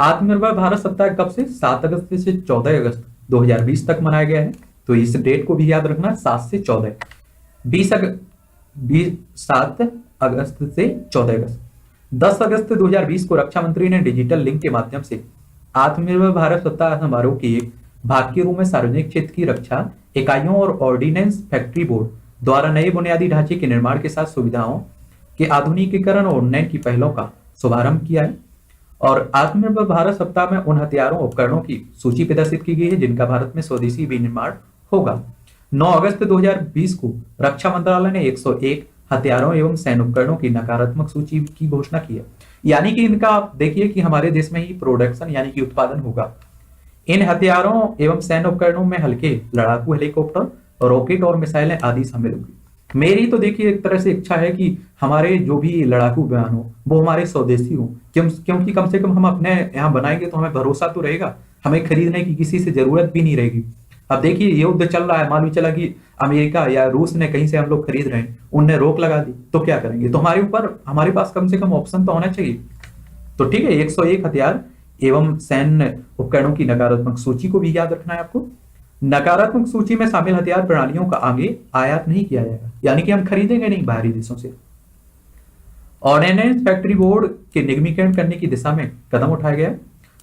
आत्मनिर्भर भारत सप्ताह कब से? 7 अगस्त से 14 अगस्त 2020 तक मनाया गया है। तो इस डेट को भी याद रखना, 7 से 14, 7 अगस्त से 14 अगस्त। 10 अगस्त 2020 को रक्षा मंत्री ने डिजिटल लिंक के माध्यम से आत्मनिर्भर भारत सप्ताह समारोह के एक भाग के रूप में सार्वजनिक क्षेत्र की रक्षा इकाइयों और ऑर्डिनेंस फैक्ट्री बोर्ड द्वारा नए बुनियादी ढांचे के निर्माण के साथ सुविधाओं के आधुनिकीकरण और उन्नयन की पहलों का शुभारंभ किया है। और आत्मनिर्भर भारत सप्ताह में उन हथियारों उपकरणों की सूची प्रदर्शित की गई है जिनका भारत में स्वदेशी विनिर्माण होगा। 9 अगस्त 2020 को रक्षा मंत्रालय ने 101 हथियारों एवं सैन्य उपकरणों की नकारात्मक सूची की घोषणा की है, यानी कि इनका आप देखिए कि हमारे देश में ही प्रोडक्शन यानी कि उत्पादन होगा। इन हथियारों एवं सैन्य उपकरणों में हल्के लड़ाकू हेलीकॉप्टर, रॉकेट और मिसाइलें आदि शामिल होगी। मेरी तो देखिए एक तरह से इच्छा है कि हमारे जो भी लड़ाकू विमान हो वो हमारे स्वदेशी हो, क्योंकि कम से कम हम अपने यहाँ बनाएंगे तो हमें भरोसा तो रहेगा, हमें खरीदने की किसी से जरूरत भी नहीं रहेगी। अब देखिए ये युद्ध चल रहा है, मालूम चला कि अमेरिका या रूस ने कहीं से हम लोग खरीद रहे हैं, उनने रोक लगा दी, तो क्या करेंगे? तो हमारे ऊपर हमारे पास कम से कम ऑप्शन तो होना चाहिए। तो ठीक है, 101 हथियार एवं सैन्य उपकरणों की नकारात्मक सूची को भी याद रखना है आपको। नकारात्मक सूची में शामिल हथियार प्रणालियों का आगे आयात नहीं किया जाएगा, यानी कि हम खरीदेंगे नहीं बाहरी देशों से। ऑर्डिनेंस फैक्ट्री बोर्ड के निगमीकरण करने की दिशा में कदम उठाया गया।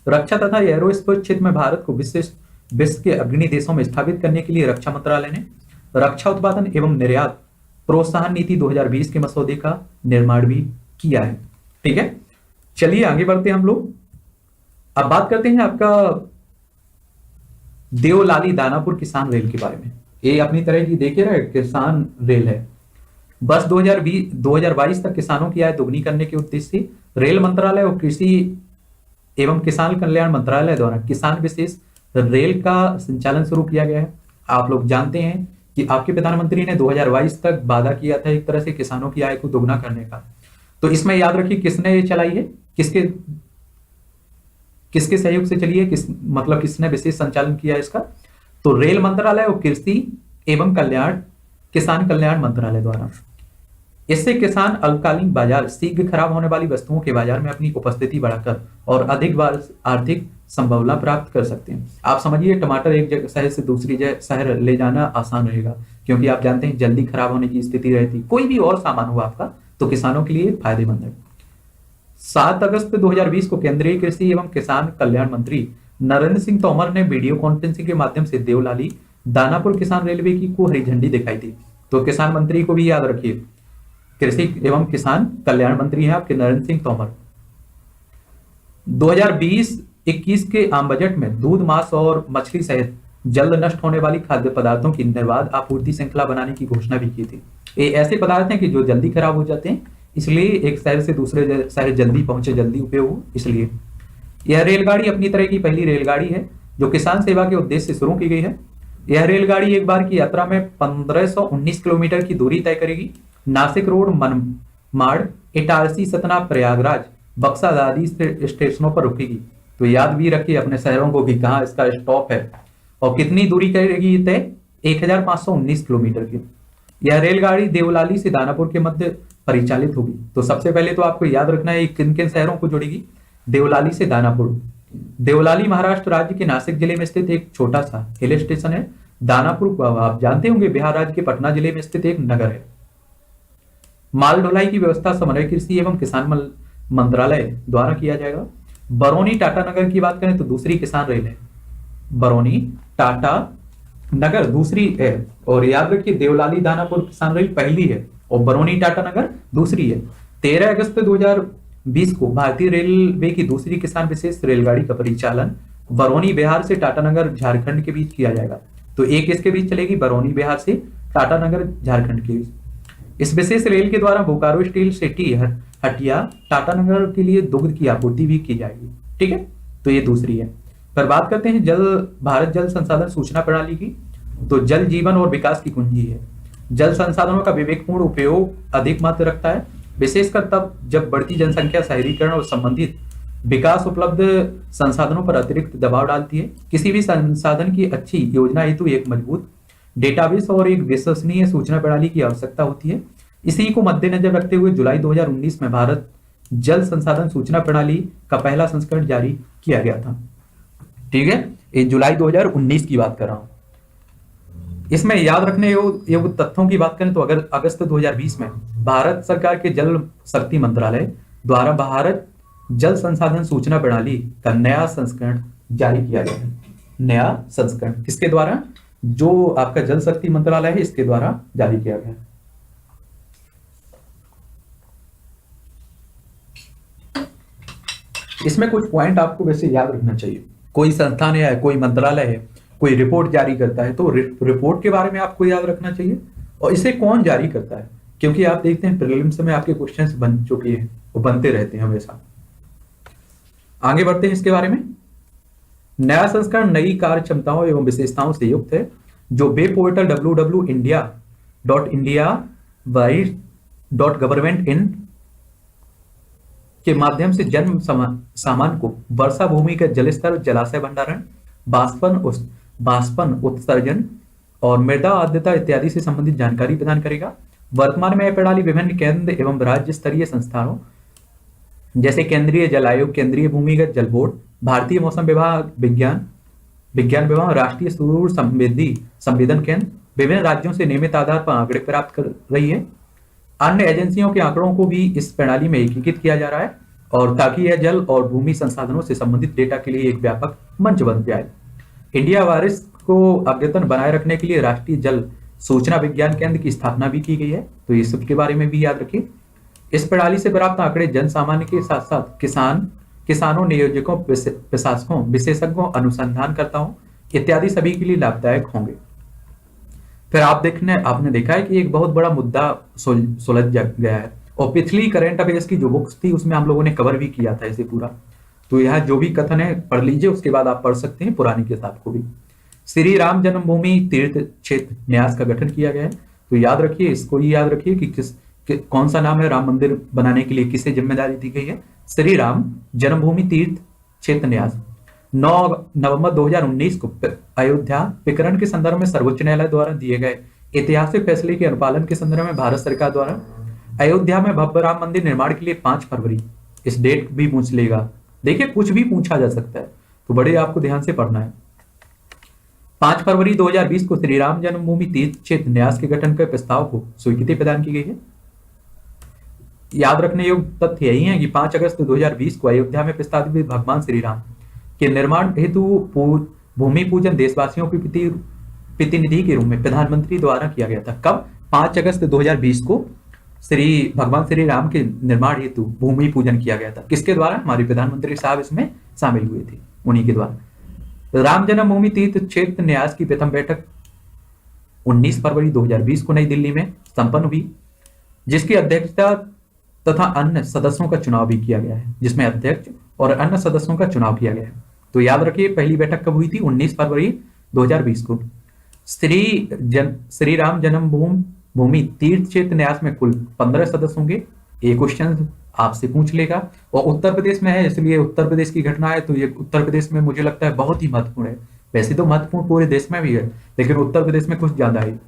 रक्षा तथा एरोस्पेस क्षेत्र में भारत को विश्व के अग्रणी देशों में स्थापित करने के लिए रक्षा मंत्रालय ने रक्षा उत्पादन एवं निर्यात प्रोत्साहन नीति 2020 के मसौदे का निर्माण भी किया है। ठीक है, चलिए आगे बढ़ते हैं हम लोग। अब बात करते हैं आपका देवलाली दानापुर किसान रेल के बारे में। ये अपनी तरह की देखिए रहे किसान रेल है। बस 2022 तक किसानों की आय दोगुनी करने के उद्देश्य से रेल मंत्रालय और कृषि एवं किसान कल्याण मंत्रालय द्वारा किसान विशेष रेल का संचालन शुरू किया गया है। आप लोग जानते हैं कि आपके प्रधानमंत्री ने 2022 तक वादा किया था एक तरह से किसानों की आय को दोगुना करने का। तो इसमें याद रखिए किसने ये चलाई है, किसके सहयोग से चली है, किसने विशेष संचालन किया है इसका? तो रेल मंत्रालय और कृषि एवं किसान कल्याण मंत्रालय द्वारा। इससे किसान अल्पकालीन बाजार, शीघ्र खराब होने वाली वस्तुओं के बाजार में अपनी उपस्थिति बढ़ाकर और अधिक बार आर्थिक संभावना प्राप्त कर सकते हैं। आप समझिए, टमाटर एक जगह शहर से दूसरी शहर ले जाना आसान रहेगा, क्योंकि आप जानते हैं जल्दी खराब होने की स्थिति रहती। कोई भी और सामान हो आपका तो किसानों के लिए फायदेमंद है। 7 अगस्त 2020 को केंद्रीय कृषि एवं किसान कल्याण मंत्री नरेंद्र सिंह तोमर ने वीडियो कॉन्फ्रेंसिंग के माध्यम से देवलाली दानापुर किसान रेलवे की को हरी झंडी दिखाई थी। तो किसान मंत्री को भी याद रखिए, कृषि एवं किसान कल्याण मंत्री हैं आपके नरेंद्र सिंह तोमर। 2020-21 के आम बजट में दूध, मांस और मछली सहित जल्द नष्ट होने वाली खाद्य पदार्थों की निर्बाध आपूर्ति श्रृंखला बनाने की घोषणा भी की थी। ये ऐसे पदार्थ हैं कि जो जल्दी खराब हो जाते हैं, इसलिए एक शहर से दूसरे शहर जल्दी पहुंचे, जल्दी उपयोग हो, इसलिए यह रेलगाड़ी अपनी तरह की पहली रेलगाड़ी है जो किसान सेवा के उद्देश्य से शुरू की गई है। यह रेलगाड़ी एक बार की यात्रा में 1519 किलोमीटर की दूरी तय करेगी। नासिक रोड, मनमाड़, इटारसी, सतना, प्रयागराज, बक्सा आदि स्टेशनों पर रुकेगी। तो याद भी रखिए अपने शहरों को कि कहाँ इसका स्टॉप है और कितनी दूरी करेगी तय, 1519 किलोमीटर की। यह रेलगाड़ी देवलाली से दानापुर के मध्य परिचालित होगी। तो सबसे पहले तो आपको याद रखना है किन किन शहरों को जोड़ेगी। देवलाली से दानापुर। देवलाली महाराष्ट्र राज्य के नासिक जिले में स्थित एक छोटा सा हिल स्टेशन है। दानापुर आप जानते होंगे बिहार राज्य के पटना जिले में स्थित एक नगर है। माल ढुलाई की व्यवस्था समन्वय कृषि एवं किसान मंत्रालय द्वारा किया जाएगा। बरौनी टाटा नगर की बात करें तो दूसरी किसान रेल है। बरौनी टाटा नगर दूसरी है, और याद रखिए देवलाली दानापुर किसान रेल पहली है और बरौनी टाटा नगर दूसरी है। 13 अगस्त 2020 को भारतीय रेलवे की दूसरी किसान विशेष रेलगाड़ी का परिचालन बरौनी बिहार से टाटानगर झारखंड के बीच किया जाएगा। तो एक इसके बीच चलेगी, बरौनी बिहार से टाटानगर झारखंड के बीच। इस विशेष रेल के द्वारा बोकारो स्टील सिटी हटिया टाटानगर के लिए दुग्ध की आपूर्ति भी की जाएगी। ठीक है, तो ये दूसरी है। पर बात करते हैं भारत जल संसाधन सूचना प्रणाली की। तो जल जीवन और विकास की कुंजी है। जल संसाधनों का विवेकपूर्ण उपयोग अधिक महत्व रखता है, विशेषकर तब जब बढ़ती जनसंख्या शहरीकरण और संबंधित विकास उपलब्ध संसाधनों पर अतिरिक्त दबाव डालती है। किसी भी संसाधन की अच्छी योजना हेतु एक मजबूत डेटाबेस और एक विश्वसनीय सूचना प्रणाली की आवश्यकता होती है। इसी को मद्देनजर रखते हुए जुलाई 2019 में भारत जल संसाधन सूचना प्रणाली का पहला संस्करण जारी किया गया था। ठीक है, ये जुलाई 2019 की बात कर रहा हूं। इसमें याद रखने योग्य तथ्यों की बात करें तो अगर अगस्त 2020 में भारत सरकार के जल शक्ति मंत्रालय द्वारा भारत जल संसाधन सूचना प्रणाली का नया संस्करण जारी किया गया है। नया संस्करण किसके द्वारा? जो आपका जल शक्ति मंत्रालय है इसके द्वारा जारी किया गया है। इसमें कुछ पॉइंट आपको वैसे याद रखना चाहिए। कोई संस्थान है, कोई मंत्रालय है, कोई रिपोर्ट जारी करता है तो रिपोर्ट के बारे में आपको याद रखना चाहिए और इसे कौन जारी करता है, क्योंकि आप देखते हैं प्रीलिम्स में आपके क्वेश्चंस बन चुके हैं, वो बनते रहते हैं हमेशा। आगे बढ़ते हैं इसके बारे में। नया संस्करण नई कार्य क्षमताओं एवं विशेषताओं से युक्त है, जो वेब पोर्टल www.india.gov.in के माध्यम से जन्म सामान को वर्षा भूमि का जलस्तर, जलाशय भंडारण, बाष्पन उत्सर्जन और मृदा आर्द्रता इत्यादि से संबंधित जानकारी प्रदान करेगा। वर्तमान में यह प्रणाली विभिन्न केंद्र एवं राज्य स्तरीय संस्थानों जैसे केंद्रीय जल आयोग, केंद्रीय भूमिगत जल बोर्ड, भारतीय मौसम विभाग, विज्ञान विभाग, राष्ट्रीय सूर्य संवेदन केंद्र, विभिन्न राज्यों से नियमित आधार पर आंकड़े प्राप्त कर रही है। अन्य एजेंसियों के आंकड़ों को भी इस प्रणाली में एकीकृत किया जा रहा है, और ताकि यह जल और भूमि संसाधनों से संबंधित डेटा के लिए एक व्यापक मंच बन जाए। इंडिया वारिस को अद्यतन बनाए रखने के लिए राष्ट्रीय जल सूचना विज्ञान केंद्र की स्थापना भी की गई है, तो इस सब के बारे में भी याद रखिए। इस प्रणाली से प्राप्त आंकड़े जन सामान्य के साथ साथ किसानों, नियोजकों, प्रशासकों, विशेषज्ञों, अनुसंधानकर्ताओं इत्यादि सभी के लिए लाभदायक होंगे। फिर आपने देखा है कि एक बहुत बड़ा मुद्दा सुलझ गया है, और पिछली करंट अफेयर्स की जो बुक्स थी उसमें हम लोगों ने कवर भी किया था इसे पूरा। तो यह जो भी कथन है पढ़ लीजिए, उसके बाद आप पढ़ सकते हैं पुरानी किताब को भी। श्री राम जन्मभूमि तीर्थ क्षेत्र न्यास का गठन किया गया है। तो याद रखिए, इसको ही याद रखिए कि कौन सा नाम है राम मंदिर बनाने के लिए किसे जिम्मेदारी दी गई है? श्री राम जन्मभूमि तीर्थ क्षेत्र न्यास। 9 नवंबर 2019 को अयोध्या प्रकरण के संदर्भ में सर्वोच्च न्यायालय द्वारा दिए गए ऐतिहासिक फैसले के अनुपालन के संदर्भ में भारत सरकार द्वारा अयोध्या में भव्य राम मंदिर निर्माण के लिए 5 फरवरी, इस डेट भी पूछ लेगा। देखिए कुछ भी पूछा जा सकता है, तो बड़े आपको ध्यान से पढ़ना है। 5 फरवरी 2020 को श्री राम जन्मभूमि तीर्थ क्षेत्र न्यास के गठन के प्रस्ताव को स्वीकृति प्रदान की गई है। याद रखने योग्य तथ्य यही है कि 5 अगस्त 2020 को अयोध्या में प्रस्तावित भगवान श्री राम के निर्माण हेतु भूमि पूजन देशवासियों के प्रतिनिधि के रूप में प्रधानमंत्री द्वारा किया गया था। कब? 5 अगस्त 2020 को भगवान श्री राम के निर्माण हेतु भूमि पूजन किया गया था। किसके द्वारा? हमारे प्रधानमंत्री साहब इसमें शामिल हुए थे, उन्हीं के द्वारा। राम जन्मभूमि तीर्थ क्षेत्र न्यास की प्रथम बैठक 19 फरवरी 2020 को नई दिल्ली में संपन्न हुई, जिसकी अध्यक्षता तथा अन्य सदस्यों का चुनाव भी किया गया है, जिसमें अध्यक्ष और अन्य सदस्यों का चुनाव किया गया है। तो याद रखिए पहली बैठक कब हुई थी? 19 फरवरी 2020 को। श्री राम जन्मभूमि तीर्थ क्षेत्र न्यास में कुल 15 सदस्य होंगे। ये क्वेश्चन आपसे पूछ लेगा, और उत्तर प्रदेश में है, इसलिए उत्तर प्रदेश की घटना है, तो ये उत्तर प्रदेश में मुझे लगता है बहुत ही महत्वपूर्ण है। वैसे तो महत्वपूर्ण पूरे देश में भी है, लेकिन उत्तर प्रदेश में कुछ ज्यादा है।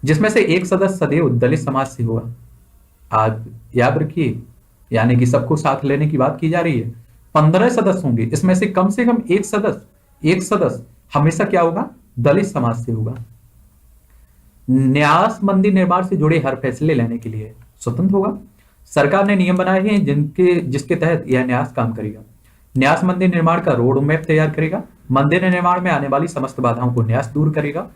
जिसमें से एक सदस्य सदैव दलित समाज से होगा। आज याद रखिए, यानी कि सबको साथ लेने की बात की जा रही है। 15 सदस्य होंगे, इसमें से कम एक सदस्य हमेशा क्या होगा? दलित समाज से होगा। न्यास मंदिर निर्माण से जुड़े हर फैसले लेने के लिए स्वतंत्र होगा। सरकार ने नियम बनाए हैं जिसके तहत यह न्यास काम करेगा। न्यास मंदिर निर्माण का रोड मैप तैयार करेगा। मंदिर निर्माण में आने वाली समस्त बाधाओं को न्यास दूर करेगा।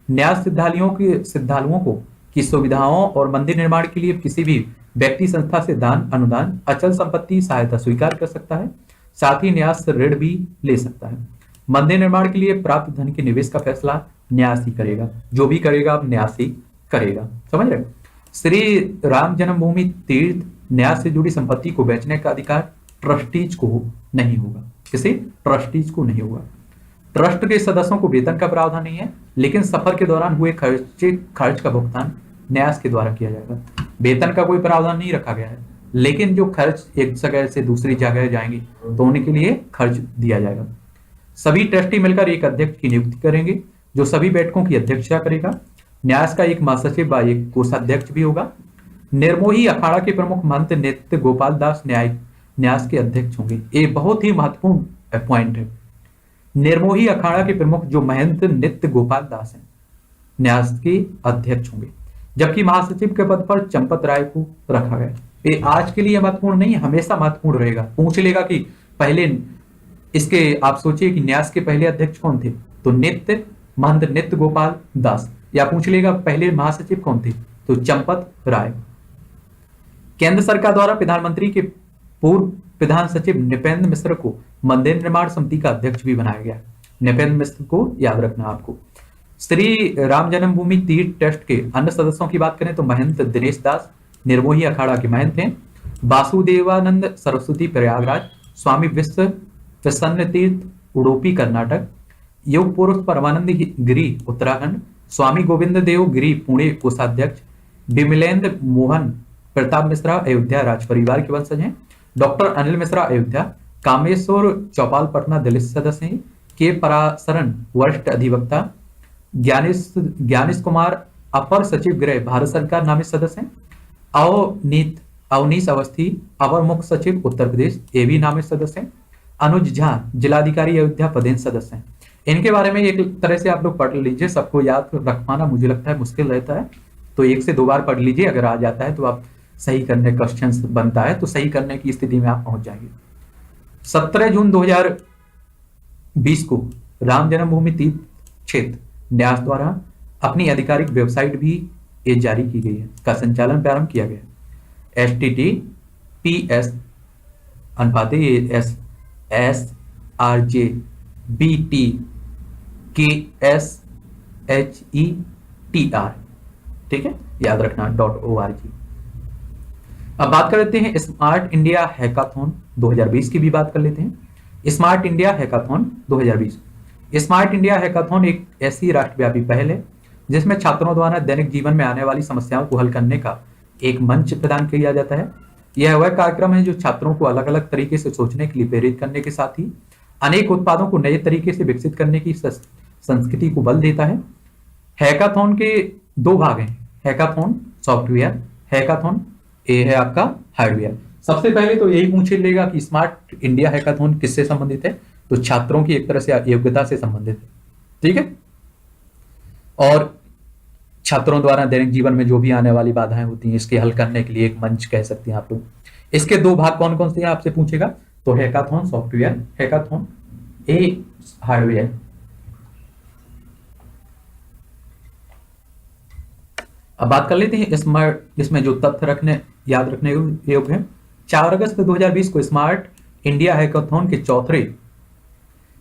न्यास श्रद्धालुओं को की सुविधाओं और मंदिर निर्माण के लिए किसी भी व्यक्ति संस्था से दान, अनुदान, अचल संपत्ति सहायता स्वीकार कर सकता है। साथ ही न्यास ऋण भी ले सकता है। मंदिर निर्माण के लिए प्राप्त धन के निवेश का फैसला न्यास ही करेगा। जो भी करेगा अब न्यास ही करेगा। समझ रहे? श्री राम जन्मभूमि तीर्थ न्यास से जुड़ी संपत्ति को बेचने का अधिकार ट्रस्टीज को नहीं होगा। किसी ट्रस्टीज को नहीं होगा। ट्रस्ट के सदस्यों को वेतन का प्रावधान नहीं है, लेकिन सफर के दौरान हुए खर्च का भुगतान न्यास के द्वारा किया जाएगा। वेतन का कोई प्रावधान नहीं रखा गया है, लेकिन जो खर्च एक जगह से दूसरी जगह जाएंगे तो उनके लिए खर्च दिया जाएगा। सभी ट्रस्टी मिलकर एक अध्यक्ष की नियुक्ति करेंगे, जो सभी बैठकों की अध्यक्षता करेगा। न्यास का एक महासचिव व एक कोषाध्यक्ष भी होगा। निर्मोही अखाड़ा के प्रमुख महंत नित्य गोपाल दास न्यास के अध्यक्ष होंगे। ये बहुत ही महत्वपूर्ण पॉइंट है। निर्मोही अखाड़ा के प्रमुख जो महंत नित्य गोपाल दास हैं, न्यास के अध्यक्ष होंगे, जबकि महासचिव के पद पर चंपत राय को रखा गया। ये आज के लिए महत्वपूर्ण नहीं, हमेशा महत्वपूर्ण रहेगा। पूछ लेगा कि पहले इसके आप सोचिए कि न्यास के पहले अध्यक्ष कौन थे, तो महंत नित्य गोपाल दास, या पूछ लेगा पहले महासचिव कौन थे, तो चंपत राय। केंद्र सरकार द्वारा प्रधानमंत्री के पूर्व प्रधान सचिव नृपेंद्र मिश्र को मंदिर निर्माण समिति का अध्यक्ष भी बनाया गया। नृपेंद्र मिश्र को याद रखना आपको। श्री राम जन्मभूमि तीर्थ ट्रस्ट के अन्य सदस्यों की बात करें तो महंत दिनेश दास निर्मोही अखाड़ा के महंत हैं। वासुदेवानंद सरस्वती प्रयागराज, स्वामी विश्व प्रसन्न तीर्थ उडुपी कर्नाटक, योग पुरुष परमानंद गिरी उत्तराखंड, स्वामी गोविंद देव गिरी पुणे कोषाध्यक्ष, विमलेंद्र मोहन प्रताप मिश्रा अयोध्या राज परिवार के वंशज हैं। डॉक्टर अनिल मिश्रा अयोध्या, कामेश्वर चौपाल पटना दलित सदस्य हैं। के पराशरण वरिष्ठ अधिवक्ता, ज्ञानेश कुमार अपर सचिव गृह भारत सरकार नामित सदस्य हैं। अवनीश अवस्थी अपर मुख्य सचिव उत्तर प्रदेश, ये भी नामित सदस्य हैं। अनुज झा जिलाधिकारी अयोध्या पदेन सदस्य हैं। इनके बारे में एक तरह से आप लोग पढ़ लीजिए, सबको याद रख पाना मुझे लगता है मुश्किल रहता है, तो 1 से 2 बार पढ़ लीजिए। अगर आ जाता है तो आप सही करने क्वेश्चन बनता है तो सही करने की स्थिति में आप पहुंच जाएंगे। 17 जून 2020 को राम जन्मभूमि तीर्थ क्षेत्र न्यास द्वारा अपनी आधिकारिक वेबसाइट भी जारी की गई है, का संचालन प्रारंभ किया गया। https SRJBTKSHETR, ठीक है, याद रखना .org। अब बात कर लेते हैं स्मार्ट इंडिया हैकाथॉन 2020 की भी बात कर लेते हैं। Smart India hackathon 2020। Smart India hackathon एक ऐसी राष्ट्रव्यापी पहल है जिसमें छात्रों द्वारा दैनिक जीवन में आने वाली समस्याओं को हल करने का एक मंच प्रदान किया जाता है। यह वह कार्यक्रम है जो छात्रों को अलग अलग तरीके से सोचने के लिए प्रेरित करने के साथ ही अनेक उत्पादों को नए तरीके से विकसित करने की संस्कृति को बल देता है। हैकाथॉन के 2 भाग हैं, हैकाथॉन सॉफ्टवेयर, हैकाथॉन ए है आपका हार्डवेयर। सबसे पहले तो यही पूछ लेगा कि स्मार्ट इंडिया हैकाथॉन किससे संबंधित है, तो छात्रों की एक तरह से योग्यता से संबंधित है, ठीक है। और छात्रों द्वारा दैनिक जीवन में जो भी आने वाली बाधाएं होती हैं इसके हल करने के लिए एक मंच कह सकते हैं आप लोग। इसके दो भाग कौन कौन से हैं आपसे पूछेगा, तो हैकाथॉन सॉफ्टवेयर, हैकाथॉन ए हार्डवेयर। अब बात कर लेते हैं स्मार्ट, इसमें जो तथ्य याद रखने योग्य है। 4 अगस्त 2020 को स्मार्ट इंडिया हैकाथॉन के चौथे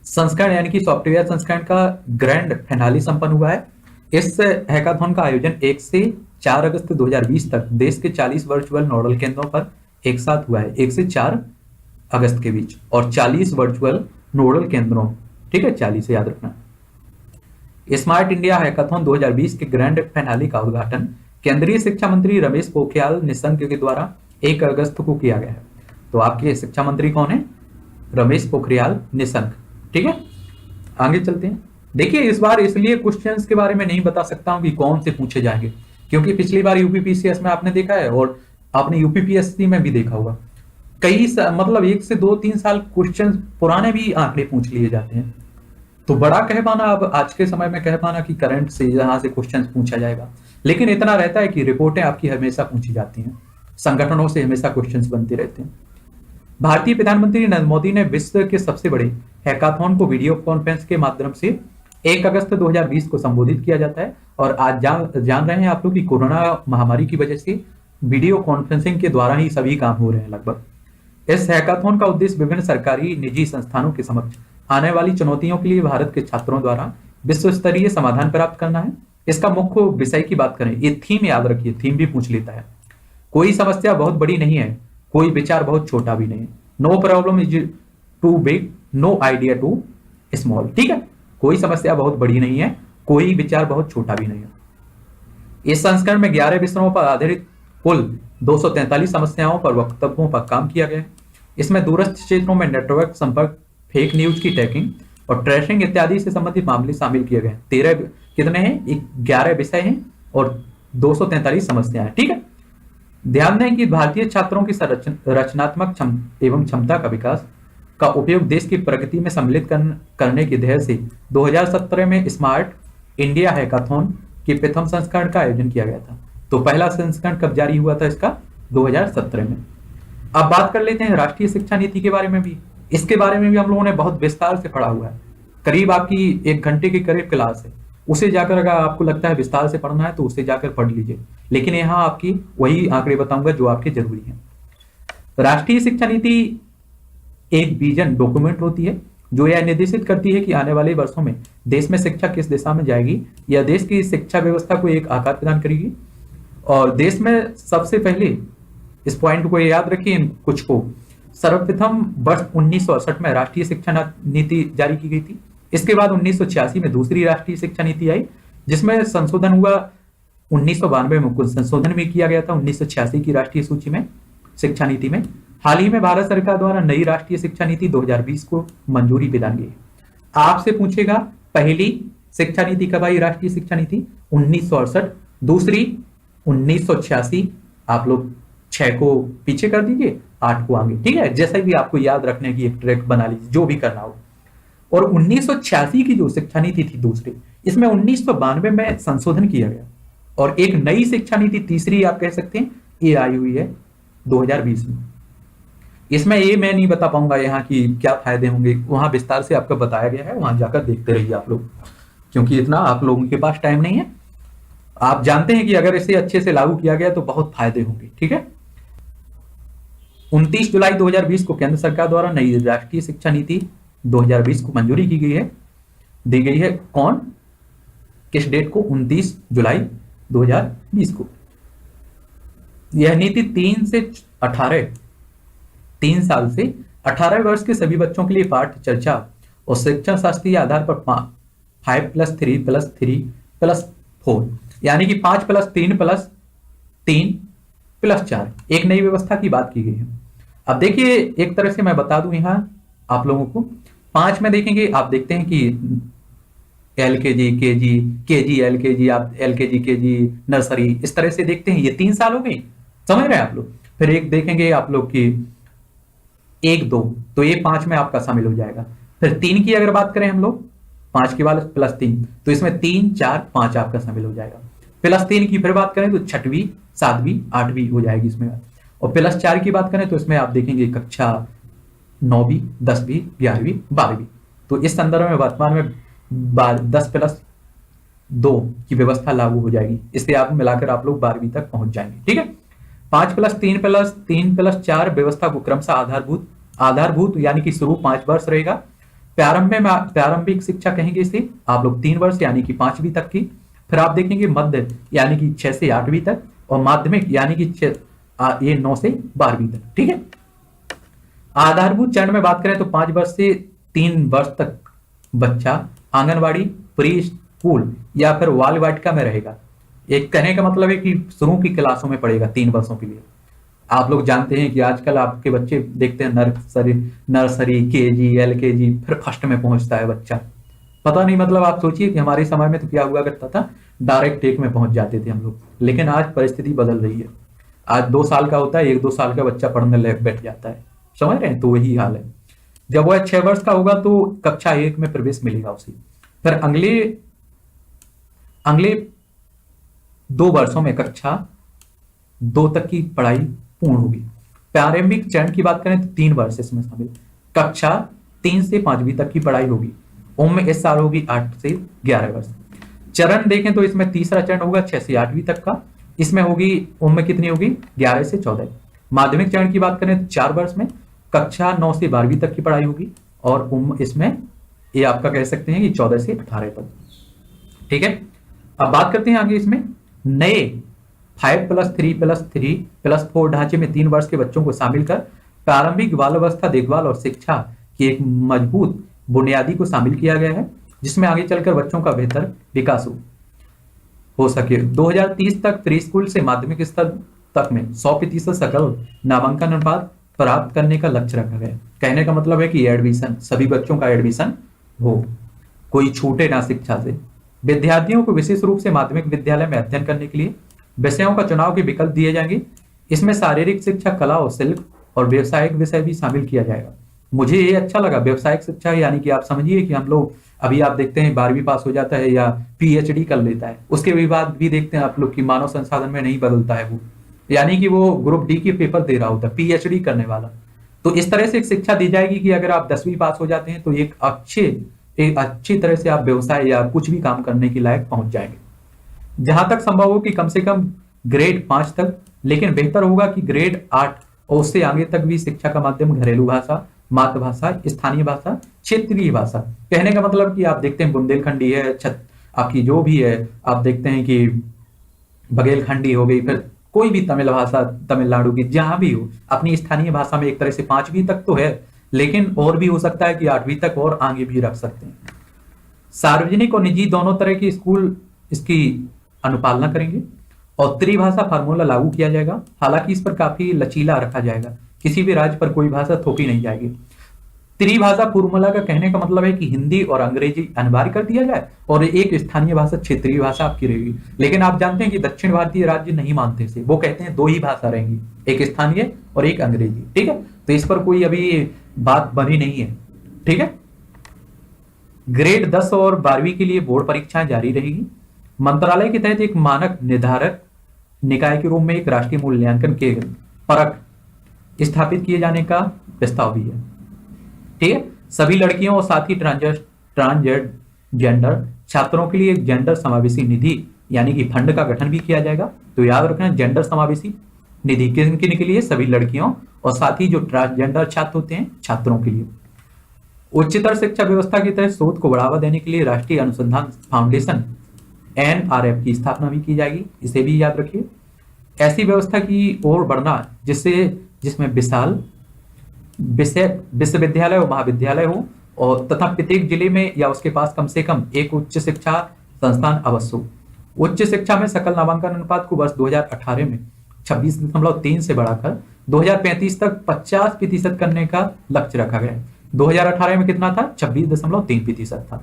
संस्करण यानी कि सॉफ्टवेयर संस्करण का ग्रैंड फिनाले संपन्न हुआ है। इस हैकाथॉन का आयोजन 1 से 4 अगस्त 2020 तक देश के 40 वर्चुअल नोडल केंद्रों पर एक साथ हुआ है, 1 से 4 अगस्त के बीच, और 40 वर्चुअल नोडल केंद्रों, ठीक है, 40 याद रखना। स्मार्ट इंडिया हैकाथॉन 2020 के ग्रैंड फिनाले का उद्घाटन केंद्रीय शिक्षा मंत्री रमेश पोखरियाल निशंक के द्वारा 1 अगस्त को किया गया है। तो आपके शिक्षा मंत्री कौन है, रमेश पोखरियाल निशंक, ठीक है। आगे चलते हैं। देखिए इस बार इसलिए क्वेश्चंस के बारे में नहीं बता सकता हूं कि कौन से पूछे जाएंगे, क्योंकि पिछली बार यूपीपीसीएस में आपने देखा है और आपने यूपीपीएससी में भी देखा होगा, मतलब 1 से 2-3 साल क्वेश्चन पुराने भी आंकड़े पूछ लिए जाते हैं। तो बड़ा कह पाना, अब आज के समय में कह पाना कि करंट से यहां से क्वेश्चन पूछा जाएगा, लेकिन इतना रहता है कि रिपोर्टें आपकी हमेशा पूछी जाती हैं, संगठनों से हमेशा क्वेश्चन बनते रहते हैं। भारतीय प्रधानमंत्री नरेंद्र मोदी ने विश्व के सबसे बड़े हैकाथॉन को वीडियो कॉन्फ्रेंस के माध्यम से 1 अगस्त 2020 को संबोधित किया जाता है। और आज जान रहे हैं आप लोग कि कोरोना महामारी की वजह से वीडियो कॉन्फ्रेंसिंग के द्वारा ही सभी काम हो रहे हैं लगभग। इस हैकाथॉन का उद्देश्य विभिन्न सरकारी निजी संस्थानों के समक्ष आने वाली चुनौतियों के लिए भारत के छात्रों द्वारा विश्व स्तरीय समाधान प्राप्त करना है। इसका मुख्य विषय की बात करें, ये थीम याद रखिए, थीम भी पूछ लेता है। कोई समस्या बहुत बड़ी नहीं है, कोई विचार बहुत छोटा भी नहीं है। No problem is too big, no idea too small, ठीक है। कोई समस्या बहुत बड़ी नहीं है, कोई विचार बहुत छोटा भी नहीं है। इस संस्करण में 11 विषयों पर आधारित कुल 243 समस्याओं पर वक्तव्यों पर काम किया गया है। इसमें दूरस्थ क्षेत्रों में नेटवर्क संपर्क, फेक न्यूज की टैगिंग और ट्रेसिंग इत्यादि से संबंधित मामले शामिल किए गए हैं। 13 कितने हैं, 11 विषय हैं और 243 समस्याएं, ठीक है। ध्यान दें कि भारतीय छात्रों की रचनात्मक एवं क्षमता का विकास का उपयोग देश की प्रगति में सम्मिलित करने के ध्येय से 2017 में स्मार्ट इंडिया हैकाथॉन के प्रथम संस्करण का आयोजन किया गया था। तो पहला संस्करण कब जारी हुआ था इसका, 2017 में। अब बात कर लेते हैं राष्ट्रीय शिक्षा नीति के बारे में भी। इसके बारे में भी हम लोगों ने बहुत विस्तार से पढ़ा हुआ है, करीब आपकी 1 घंटे की करीब क्लास है। उसे जाकर अगर आपको लगता है विस्तार से पढ़ना है तो उसे जाकर पढ़ लीजिए, लेकिन यहाँ आपकी वही आंकड़े बताऊंगा जो आपके जरूरी हैं। राष्ट्रीय शिक्षा नीति एक विजन डॉक्यूमेंट होती है जो यह निर्देशित करती है कि आने वाले वर्षों में देश में शिक्षा किस दिशा में जाएगी, या देश की शिक्षा व्यवस्था को एक आकार प्रदान करेगी। और देश में सबसे पहले इस पॉइंट को याद रखिए, कुछ को सर्वप्रथम वर्ष 1968 में राष्ट्रीय शिक्षा नीति जारी की गई थी। इसके बाद 1986 में दूसरी राष्ट्रीय शिक्षा नीति आई, जिसमें संशोधन हुआ। 1992 में कुछ संशोधन भी किया गया था 1986 की राष्ट्रीय सूची में, शिक्षा नीति में। हाल ही में भारत सरकार द्वारा नई राष्ट्रीय शिक्षा नीति 2020 को मंजूरी प्रदान की। आपसे पूछेगा पहली शिक्षा नीति कब आई, राष्ट्रीय शिक्षा नीति 1968, दूसरी 1986। आप लोग 6 को पीछे कर दीजिए, 8 को आगे, ठीक है। जैसा भी आपको याद रखने की एक ट्रैक बना लीजिए, जो भी करना हो। और 1986 की जो शिक्षा नीति थी दूसरी, इसमें 1992 में संशोधन किया गया और एक नई शिक्षा नीति तीसरी आप कह सकते हैं ये आई हुई है 2020 में। इसमें ये मैं नहीं बता पाऊंगा यहाँ की क्या फायदे होंगे, वहां विस्तार से आपको बताया गया है, वहां जाकर देखते रहिए आप लोग, क्योंकि इतना आप लोगों के पास टाइम नहीं है। आप जानते हैं कि अगर इसे अच्छे से लागू किया गया तो बहुत फायदे होंगे, ठीक है। 29 जुलाई 2020 को केंद्र सरकार द्वारा नई राष्ट्रीय शिक्षा नीति 2020 को मंजूरी की गई है, दी गई है। कौन, किस डेट को, 29 जुलाई 2020 को। यह नीति 3 साल से 18 वर्ष के सभी बच्चों के लिए पाठ्य चर्चा और शिक्षण शास्त्रीय आधार पर 5+3+3+4 यानी कि 5+3+3+4 एक नई व्यवस्था की बात की गई है। अब देखिए एक तरह से मैं बता दूं यहां आप लोगों को, 5 में देखेंगे, आप देखते हैं कि LKG, KG, LKG, आप LKG, KG, नर्सरी, इस तरह से देखते हैं। ये 3 साल हो गए, समझ रहे हैं आप लोग। फिर एक देखेंगे आप लोग की 1 2, तो ये 5 में आपका शामिल हो जाएगा। फिर 3 की अगर बात करें हम लोग, 5 के बाद +3, तो इसमें 3 4 5 आपका शामिल हो जाएगा। +3 की फिर बात करें तो 6वीं 7वीं 8वीं हो जाएगी इसमें। और +4 की बात करें तो इसमें आप देखेंगे कक्षा 9वीं 10वीं 11वीं 12वीं। तो इस संदर्भ में वर्तमान में 10+2 की व्यवस्था लागू हो जाएगी। इससे आप मिलाकर आप लोग 12वीं तक पहुंच जाएंगे। ठीक है, 5+3+3+4 व्यवस्था को क्रमशः आधारभूत यानी कि शुरू 5 वर्ष रहेगा। प्रारंभिक शिक्षा कहेंगे इसे आप लोग 3 वर्ष यानी कि 5वीं तक की। फिर आप देखेंगे मध्य यानी कि 6 से 8वीं तक, और माध्यमिक यानी कि ये 9 से 12वीं तक। ठीक है, आधारभूत चरण में बात करें तो 5 वर्ष से 3 वर्ष तक बच्चा आंगनवाड़ी, प्री स्कूल या फिर बाल वाटिका में रहेगा। एक कहने का मतलब है कि शुरू की क्लासों में पढ़ेगा 3 वर्षों के लिए। आप लोग जानते हैं कि आजकल आपके बच्चे देखते हैं नर्सरी केजी LKG, फिर फर्स्ट में पहुंचता है बच्चा। पता नहीं, मतलब आप सोचिए कि हमारे समय में तो क्या हुआ करता था, डायरेक्ट 1 में पहुंच जाते थे हम लोग। लेकिन आज परिस्थिति बदल रही है। आज 2 साल का होता है, 1-2 साल का बच्चा पढ़ने बैठ जाता है। समझ रहे हैं, तो वही हाल है। जब वह 6 वर्ष का होगा तो कक्षा 1 में प्रवेश मिलेगा उसे। फिर अगले 2 वर्षों में कक्षा 2 तक की पढ़ाई पूर्ण होगी। प्रारंभिक चरण की बात करें तो 3 वर्ष इसमें शामिल, कक्षा 3 से 5वीं तक की पढ़ाई होगी। उम्र इस साल होगी 8 से 11 वर्ष। चरण देखें तो इसमें तीसरा चरण होगा 6 से 8वीं तक का। इसमें होगी उम्र कितनी होगी, 11 से 14। माध्यमिक चरण की बात करें तो 4 वर्ष में कक्षा 9 से 12वीं तक की पढ़ाई होगी, और उम्र इसमें ये आपका कह सकते हैं कि 14 से 18 तक। ठीक है, अब बात करते हैं आगे इसमें नए 5+3+3+4 ढांचे में 3 वर्ष के बच्चों को शामिल कर प्रारंभिक बाल अवस्था देखभाल और शिक्षा की एक मजबूत बुनियादी को शामिल किया गया है, जिसमें आगे चलकर बच्चों का बेहतर विकास हो सके। 2030 तक प्री स्कूल से माध्यमिक स्तर तक में 100% सकल नामांकन अनुपात प्राप्त करने का लक्ष्य रखा गया है। कहने का मतलब है कि एडमिशन, सभी बच्चों का एडमिशन हो, कोई छूटे ना शिक्षा से। विद्यार्थियों को विशेष रूप से माध्यमिक विद्यालय में अध्ययन करने के लिए विषयों का चुनाव के विकल्प दिए जाएंगे। इसमें शारीरिक शिक्षा, कला और शिल्प और व्यवसायिक विषय भी शामिल किया जाएगा। मुझे ये अच्छा लगा, व्यवसायिक शिक्षा, यानी कि आप समझिए कि हम लोग अभी आप देखते हैं 12वीं पास हो जाता है या PhD कर लेता है, उसके बाद भी देखते हैं आप लोग की मानव संसाधन में नहीं बदलता है वो, यानी कि वो ग्रुप D के पेपर दे रहा होता है, PhD करने वाला। तो इस तरह से एक शिक्षा दी जाएगी कि अगर आप 10वीं पास हो जाते हैं तो एक अच्छी तरह से आप व्यवसाय या कुछ भी काम करने के लायक पहुंच जाएंगे। जहां तक संभव हो कि कम से कम ग्रेड 5 तक, लेकिन बेहतर होगा कि ग्रेड 8 और उससे आगे तक भी शिक्षा का माध्यम घरेलू भाषा, मातृभाषा, स्थानीय भाषा, क्षेत्रीय भाषा। कहने का मतलब कि आप देखते हैं बुंदेलखंडी है, आपकी जो भी है, आप देखते हैं कि बघेलखंडी हो गई, फिर कोई भी तमिल भाषा, तमिलनाडु की जहां भी हो, अपनी स्थानीय भाषा में एक तरह से 5वीं तक तो है, लेकिन और भी हो सकता है कि 8वीं तक और आगे भी रख सकते हैं। सार्वजनिक और निजी दोनों तरह के स्कूल इसकी अनुपालना करेंगे और त्रिभाषा फार्मूला लागू किया जाएगा। हालांकि इस पर काफी लचीला रखा जाएगा, किसी भी राज्य पर कोई भाषा थोपी नहीं जाएगी। त्रिभाषा फार्मूला का कहने का मतलब है कि हिंदी और अंग्रेजी अनिवार्य कर दिया जाए और एक स्थानीय भाषा, क्षेत्रीय भाषा आपकी रहेगी। लेकिन आप जानते हैं कि दक्षिण भारतीय राज्य नहीं मानते इसे, वो कहते हैं 2 ही भाषा रहेंगी, एक स्थानीय और एक अंग्रेजी। ठीक है, तो इस पर कोई अभी बात बनी नहीं है। ठीक है, ग्रेड 10 और 12वीं के लिए बोर्ड परीक्षाएं जारी रहेगी। मंत्रालय के तहत एक मानक निर्धारक निकाय के रूप में एक राष्ट्रीय मूल्यांकन के परख स्थापित किए जाने का प्रस्ताव भी है। ठीक है, सभी लड़कियों और साथ ही ट्रांसजेंडर छात्रों के लिए एक जेंडर समावेशी निधि यानी कि फंड का गठन भी किया जाएगा। तो याद रखना, जेंडर समावेशी निधि किन के लिए, सभी लड़कियों और साथ ही जो ट्रांसजेंडर छात्र होते हैं छात्रों के लिए। उच्चतर शिक्षा व्यवस्था के तहत शोध को बढ़ावा देने के लिए राष्ट्रीय अनुसंधान फाउंडेशन NRF की स्थापना भी की जाएगी, इसे भी याद रखिए। ऐसी व्यवस्था की ओर बढ़ना जिसमें विशाल विश्वविद्यालय और महाविद्यालय हो और तथा प्रत्येक जिले में या उसके पास कम से कम एक उच्च शिक्षा संस्थान अवश्य हो। उच्च शिक्षा में सकल नामांकन अनुपात को वर्ष 2018 में 26.3 से बढ़ाकर 2035 तक 50% करने का लक्ष्य रखा गया है। 2018 में कितना था, 26.3% था।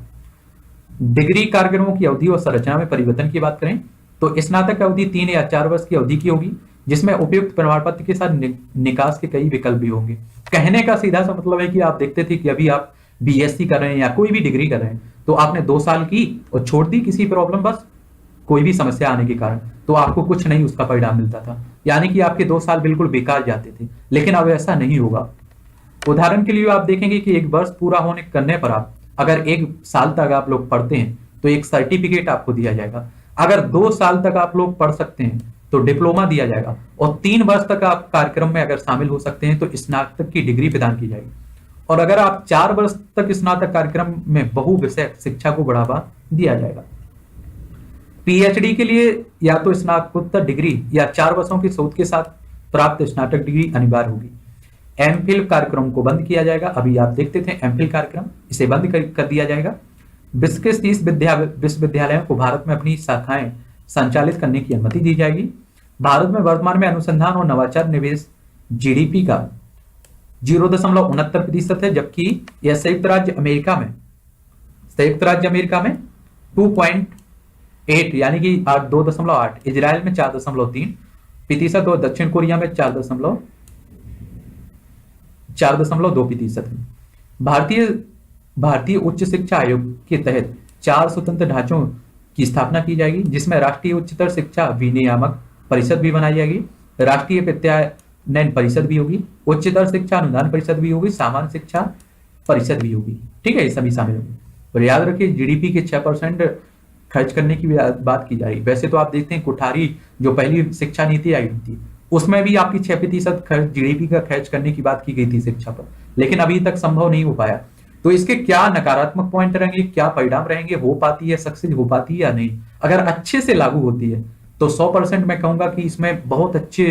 डिग्री कार्यक्रमों की अवधि और संरचना में परिवर्तन की बात करें तो स्नातक अवधि 3 या 4 वर्ष की अवधि की होगी, जिसमें उपयुक्त प्रमाण पत्र के साथ निकास के कई विकल्प भी होंगे। कहने का सीधा सा मतलब है कि आप देखते थे कि अभी आप बीएससी कर रहे हैं या कोई भी डिग्री कर रहे हैं, तो आपने 2 साल की और छोड़ दी किसी प्रॉब्लम बस कोई भी समस्या आने के कारण, तो आपको कुछ नहीं उसका परिणाम मिलता था, यानी कि आपके 2 साल बिल्कुल बेकार जाते थे। लेकिन अब ऐसा नहीं होगा। उदाहरण के लिए आप देखेंगे कि 1 वर्ष पूरा होने करने पर आप अगर 1 साल तक आप लोग पढ़ते हैं तो एक सर्टिफिकेट आपको दिया जाएगा। अगर 2 साल तक आप लोग पढ़ सकते हैं तो डिप्लोमा दिया जाएगा, और 3 वर्ष तक आप कार्यक्रम में अगर शामिल हो सकते हैं तो स्नातक की डिग्री प्रदान की जाएगी। और अगर आप 4 वर्ष तक स्नातक कार्यक्रम में बहु विषय शिक्षा को बढ़ावा दिया जाएगा। पीएचडी के लिए या तो स्नातकोत्तर डिग्री या 4 वर्षों की शोध के साथ प्राप्त स्नातक डिग्री अनिवार्य होगी। एमफिल कार्यक्रम को बंद किया जाएगा। अभी आप देखते थे एमफिल कार्यक्रम, इसे बंद कर दिया जाएगा। विश्व के 30 विश्वविद्यालयों को भारत में अपनी शाखाएं संचालित करने की अनुमति दी जाएगी। भारत में वर्तमान में अनुसंधान और नवाचार निवेश जीडीपी का 0.69% है, जबकि यह संयुक्त राज्य अमेरिका में 2.8 यानी कि 2.8, इजराइल में 4.3% और दक्षिण कोरिया में 4.2% है। भारतीय उच्च शिक्षा आयोग के तहत 4 स्वतंत्र ढांचों की स्थापना की जाएगी, जिसमें राष्ट्रीय उच्चतर शिक्षा विनियामक परिषद भी बनाई जाएगी, राष्ट्रीय विद्यालयन परिषद भी होगी, उच्चतर शिक्षा अनुदान परिषद भी होगी, सामान्य शिक्षा परिषद भी होगी। ठीक है, ये सभी शामिल होंगे। और याद रखिए जीडीपी के 6% खर्च करने की बात की जा रही है। वैसे तो आप देखते हैं कोठारी जो पहली शिक्षा नीति आई थी उसमें भी आपकी 6% खर्च जीडीपी का खर्च करने की बात की गई थी शिक्षा पर, लेकिन अभी तक संभव नहीं हो पाया। तो इसके क्या नकारात्मक पॉइंट रहेंगे, क्या परिणाम रहेंगे, हो पाती है, सक्सेस हो पाती है या नहीं। अगर अच्छे से लागू होती है तो 100% मैं कहूंगा कि इसमें बहुत अच्छे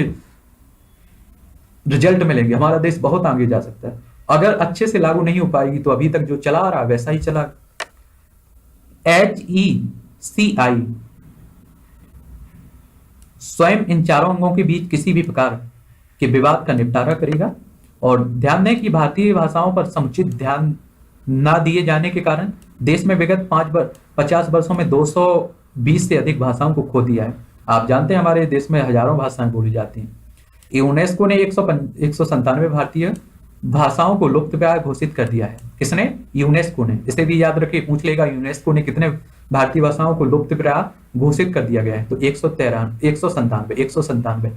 रिजल्ट मिलेंगे, हमारा देश बहुत आगे जा सकता है। अगर अच्छे से लागू नहीं हो पाएगी तो अभी तक जो चला आ रहा है वैसा ही चला। HECI स्वयं इन चारों अंगों के बीच किसी भी प्रकार के विवाद का निपटारा करेगा। और ध्यान दें कि भारतीय भाषाओं पर समुचित ध्यान न दिए जाने के कारण देश में विगत 50 वर्षों में 220 से अधिक भाषाओं को खो दिया है। आप जानते हैं हमारे देश में हजारों भाषाएं बोली जाती हैं। यूनेस्को ने 197 भारतीय भाषाओं को लुप्तप्राय घोषित कर दिया है। किसने? यूनेस्को ने। इसे भी याद रखिए, पूछ लेगा यूनेस्को ने कितने भारतीय भाषाओं को लुप्तप्राय घोषित कर दिया गया है, तो 197।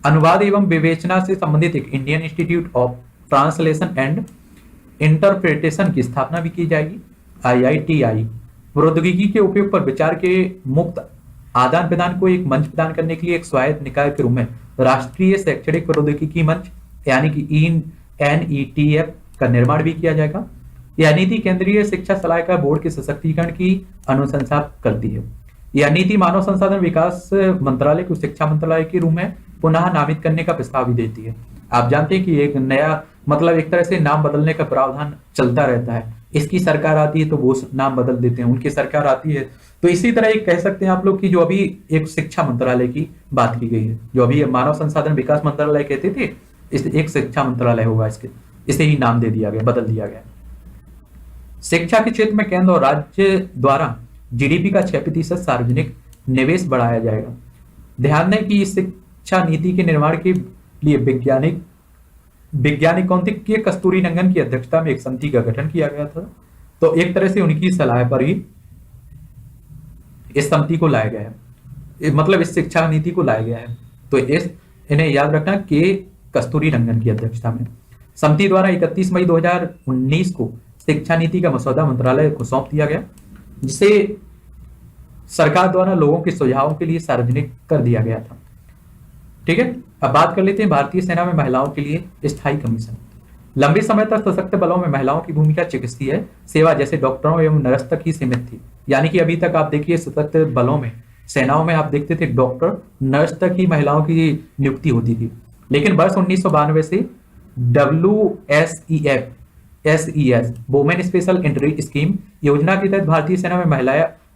अनुवाद एवं विवेचना से संबंधित एक Indian institute of translation and interpretation की स्थापना भी की जाएगी, IITI। प्रौद्योगिकी के उपयोग पर विचार के मुक्त आदान प्रदान को एक मंच प्रदान करने के लिए एक स्वायत्त निकाय के रूप में राष्ट्रीय शैक्षणिक प्रौद्योगिकी मंच यानी कि NETF का निर्माण भी किया जाएगा। यह नीति केंद्रीय शिक्षा सलाहकार बोर्ड के सशक्तिकरण की अनुशंसा करती है। यह नीति मानव संसाधन विकास मंत्रालय को शिक्षा मंत्रालय के रूप में पुनः नामित करने का प्रस्ताव भी देती है। आप जानते हैं कि एक नया मतलब एक तरह से नाम बदलने का प्रावधान चलता रहता है। इसकी सरकार आती है तो वो नाम बदल देते हैं, उनकी सरकार आती है तो इसी तरह एक कह सकते हैं आप लोग कि जो अभी एक शिक्षा मंत्रालय की बात की गई है, जो अभी मानव संसाधन विकास मंत्रालय कहते थे, इस एक शिक्षा मंत्रालय होगा, इसे ही नाम दे दिया गया, बदल दिया गया। शिक्षा के क्षेत्र में केंद्र और राज्य द्वारा जीडीपी का 6% सार्वजनिक निवेश बढ़ाया जाएगा। ध्यान दें कि इस शिक्षा नीति के निर्माण के लिए वैज्ञानिक कौन थे? के कस्तूरीरंगन की अध्यक्षता में एक समिति का गठन किया गया था। तो एक तरह से उनकी सलाह पर ही इस समिति को लाया गया है, मतलब इस शिक्षा नीति को लाया गया है। तो इन्हें याद रखना के कस्तूरीरंगन की अध्यक्षता में समिति द्वारा 31 मई 2019 को शिक्षा नीति का मसौदा मंत्रालय को सौंप दिया गया, जिसे सरकार द्वारा लोगों के सुझावों के लिए सार्वजनिक कर दिया गया था। ठीक है, अब बात कर लेते हैं भारतीय सेना में महिलाओं के लिए स्थायी कमीशन। लंबे समय तक सशस्त्र बलों में महिलाओं की भूमिका चिकित्सीय सेवा जैसे डॉक्टरों एवं नर्स तक ही सीमित थी। यानी कि अभी तक आप देखिए सशस्त्र बलों में, सेनाओं में आप देखते थे डॉक्टर नर्स तक ही महिलाओं की नियुक्ति होती थी। लेकिन वर्ष 1992 से WSES women special entry scheme योजना के तहत भारतीय सेना में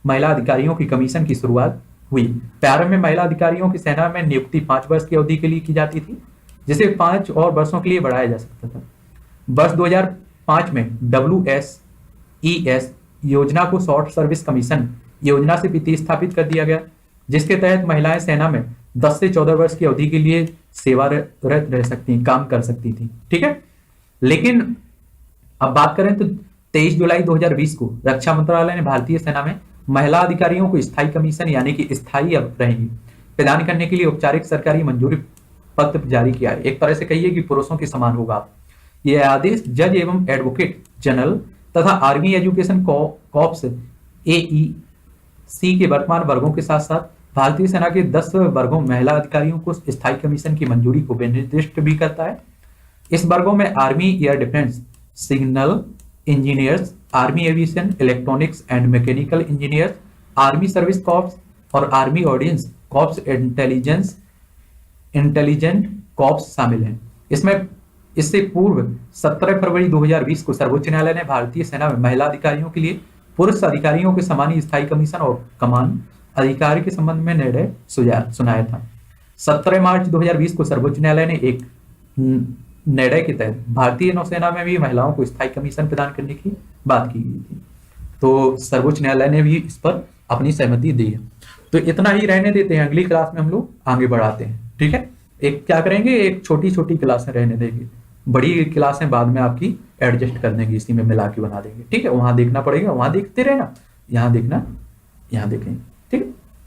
महिला अधिकारियों की कमीशन की शुरुआत हुई। प्रारंभ में महिला अधिकारियों की सेना में नियुक्ति 5 वर्ष की अवधि के लिए की जाती थी, जिसे 5 और वर्षों के लिए बढ़ाया जा सकता था। वर्ष 2005 में WSES योजना को शॉर्ट सर्विस कमीशन योजना से प्रतिस्थापित कर दिया गया, जिसके तहत महिलाएं सेना में 10 से 14 वर्ष की अवधि के लिए सेवारत रह सकती, काम कर सकती थी। ठीक है, लेकिन अब बात करें तो 23 जुलाई 2020 को रक्षा मंत्रालय ने भारतीय सेना में महिला अधिकारियों को स्थायी कमीशन यानी कि स्थायी अब रहेंगी प्रदान करने के लिए औपचारिक सरकारी मंजूरी पत्र जारी किया है। एक तरह से कहिए कि पुरुषों के समान होगा। यह आदेश जज एवं एडवोकेट जनरल तथा आर्मी एजुकेशन कॉर्प्स AEC के वर्तमान वर्गों के साथ साथ भारतीय सेना के 10 वर्गों महिला अधिकारियों को स्थायी कमीशन की मंजूरी को निर्दिष्ट भी करता है। इस वर्गों में army air defence, signal engineers, army aviation, electronics and mechanical engineers, army service corps और army ordnance corps intelligent corps शामिल हैं। इसमें इससे पूर्व 17 फरवरी 2020 को सर्वोच्च न्यायालय ने भारतीय सेना में महिला अधिकारियों के लिए पुरुष अधिकारियों के समान ही स्थायी कमीशन और कमान अधिकार के संबंध में निर्णय सुनाया था। 17 मार्च 2020 को सर्वोच्च न्यायालय ने एक निर्णय के तहत भारतीय नौसेना में भी महिलाओं को स्थायी कमीशन प्रदान करने की बात की गई थी। तो सर्वोच्च न्यायालय ने भी इस पर अपनी सहमति दी है। तो इतना ही रहने देते हैं, अगली क्लास में हम लोग आगे बढ़ाते हैं। ठीक है, एक क्या करेंगे, एक छोटी छोटी क्लासें रहने देंगे, बड़ी क्लासें बाद में आपकी एडजस्ट कर देंगे, इसी में मिला के बना देंगे। ठीक है, वहां देखना पड़ेगा, वहां देखते रहना, यहाँ देखना, यहाँ देखें।